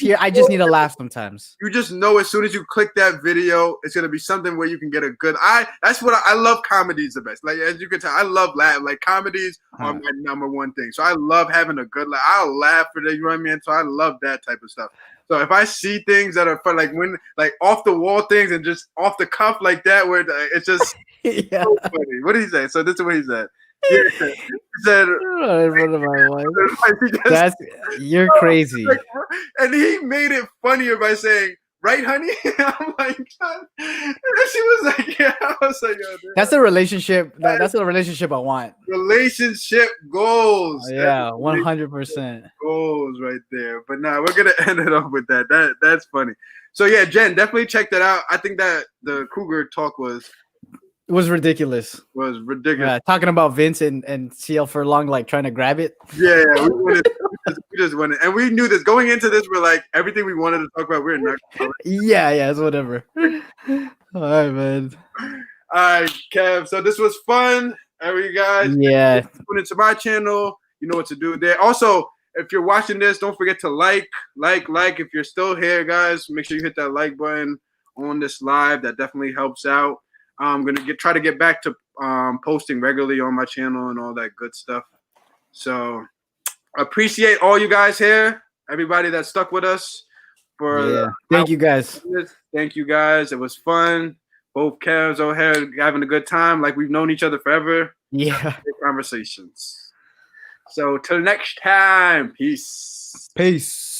Speaker 2: here. I just need a laugh sometimes.
Speaker 1: You just know as soon as you click that video, it's gonna be something where you can get a good. That's what I love. Comedies the best. Like, as you can tell, I love laugh. Like, comedies are my number one thing. So I love having a good laugh. I'll laugh for that. You know what I mean? So I love that type of stuff. So if I see things that are fun, like when like off the wall things and just off the cuff like that, where it's just
Speaker 2: yeah.
Speaker 1: so funny. What did he say? So this is what he said. Yeah. He said,
Speaker 2: in front of my wife. You're crazy.
Speaker 1: And he made it funnier by saying, "Right, honey?" I'm like, and she was like, "Yeah." I was like, "Yo, dude,
Speaker 2: that's a relationship. That's a relationship I want.
Speaker 1: Relationship goals."
Speaker 2: Yeah, 100%
Speaker 1: goals right there. But nah, we're gonna end it off with that. That's funny. So yeah, Jen, definitely check that out. I think that the Cougar talk was
Speaker 2: ridiculous. Yeah, talking about Vince and CL Furlong like trying to grab it.
Speaker 1: Yeah, we just wanted, and we knew this going into this. We're like, everything we wanted to talk about, we're not.
Speaker 2: Yeah, it's whatever. All right, man.
Speaker 1: All right, Kev. So this was fun. You guys,
Speaker 2: yeah,
Speaker 1: tune into my channel. You know what to do there. Also, if you're watching this, don't forget to like. If you're still here, guys, make sure you hit that like button on this live. That definitely helps out. I'm gonna try to get back to posting regularly on my channel and all that good stuff. So appreciate all you guys here, everybody that stuck with us.
Speaker 2: Thank you guys.
Speaker 1: Thank you guys. It was fun. Both Kevs over here having a good time, like we've known each other forever.
Speaker 2: Yeah.
Speaker 1: Good conversations. So till next time, peace.
Speaker 2: Peace.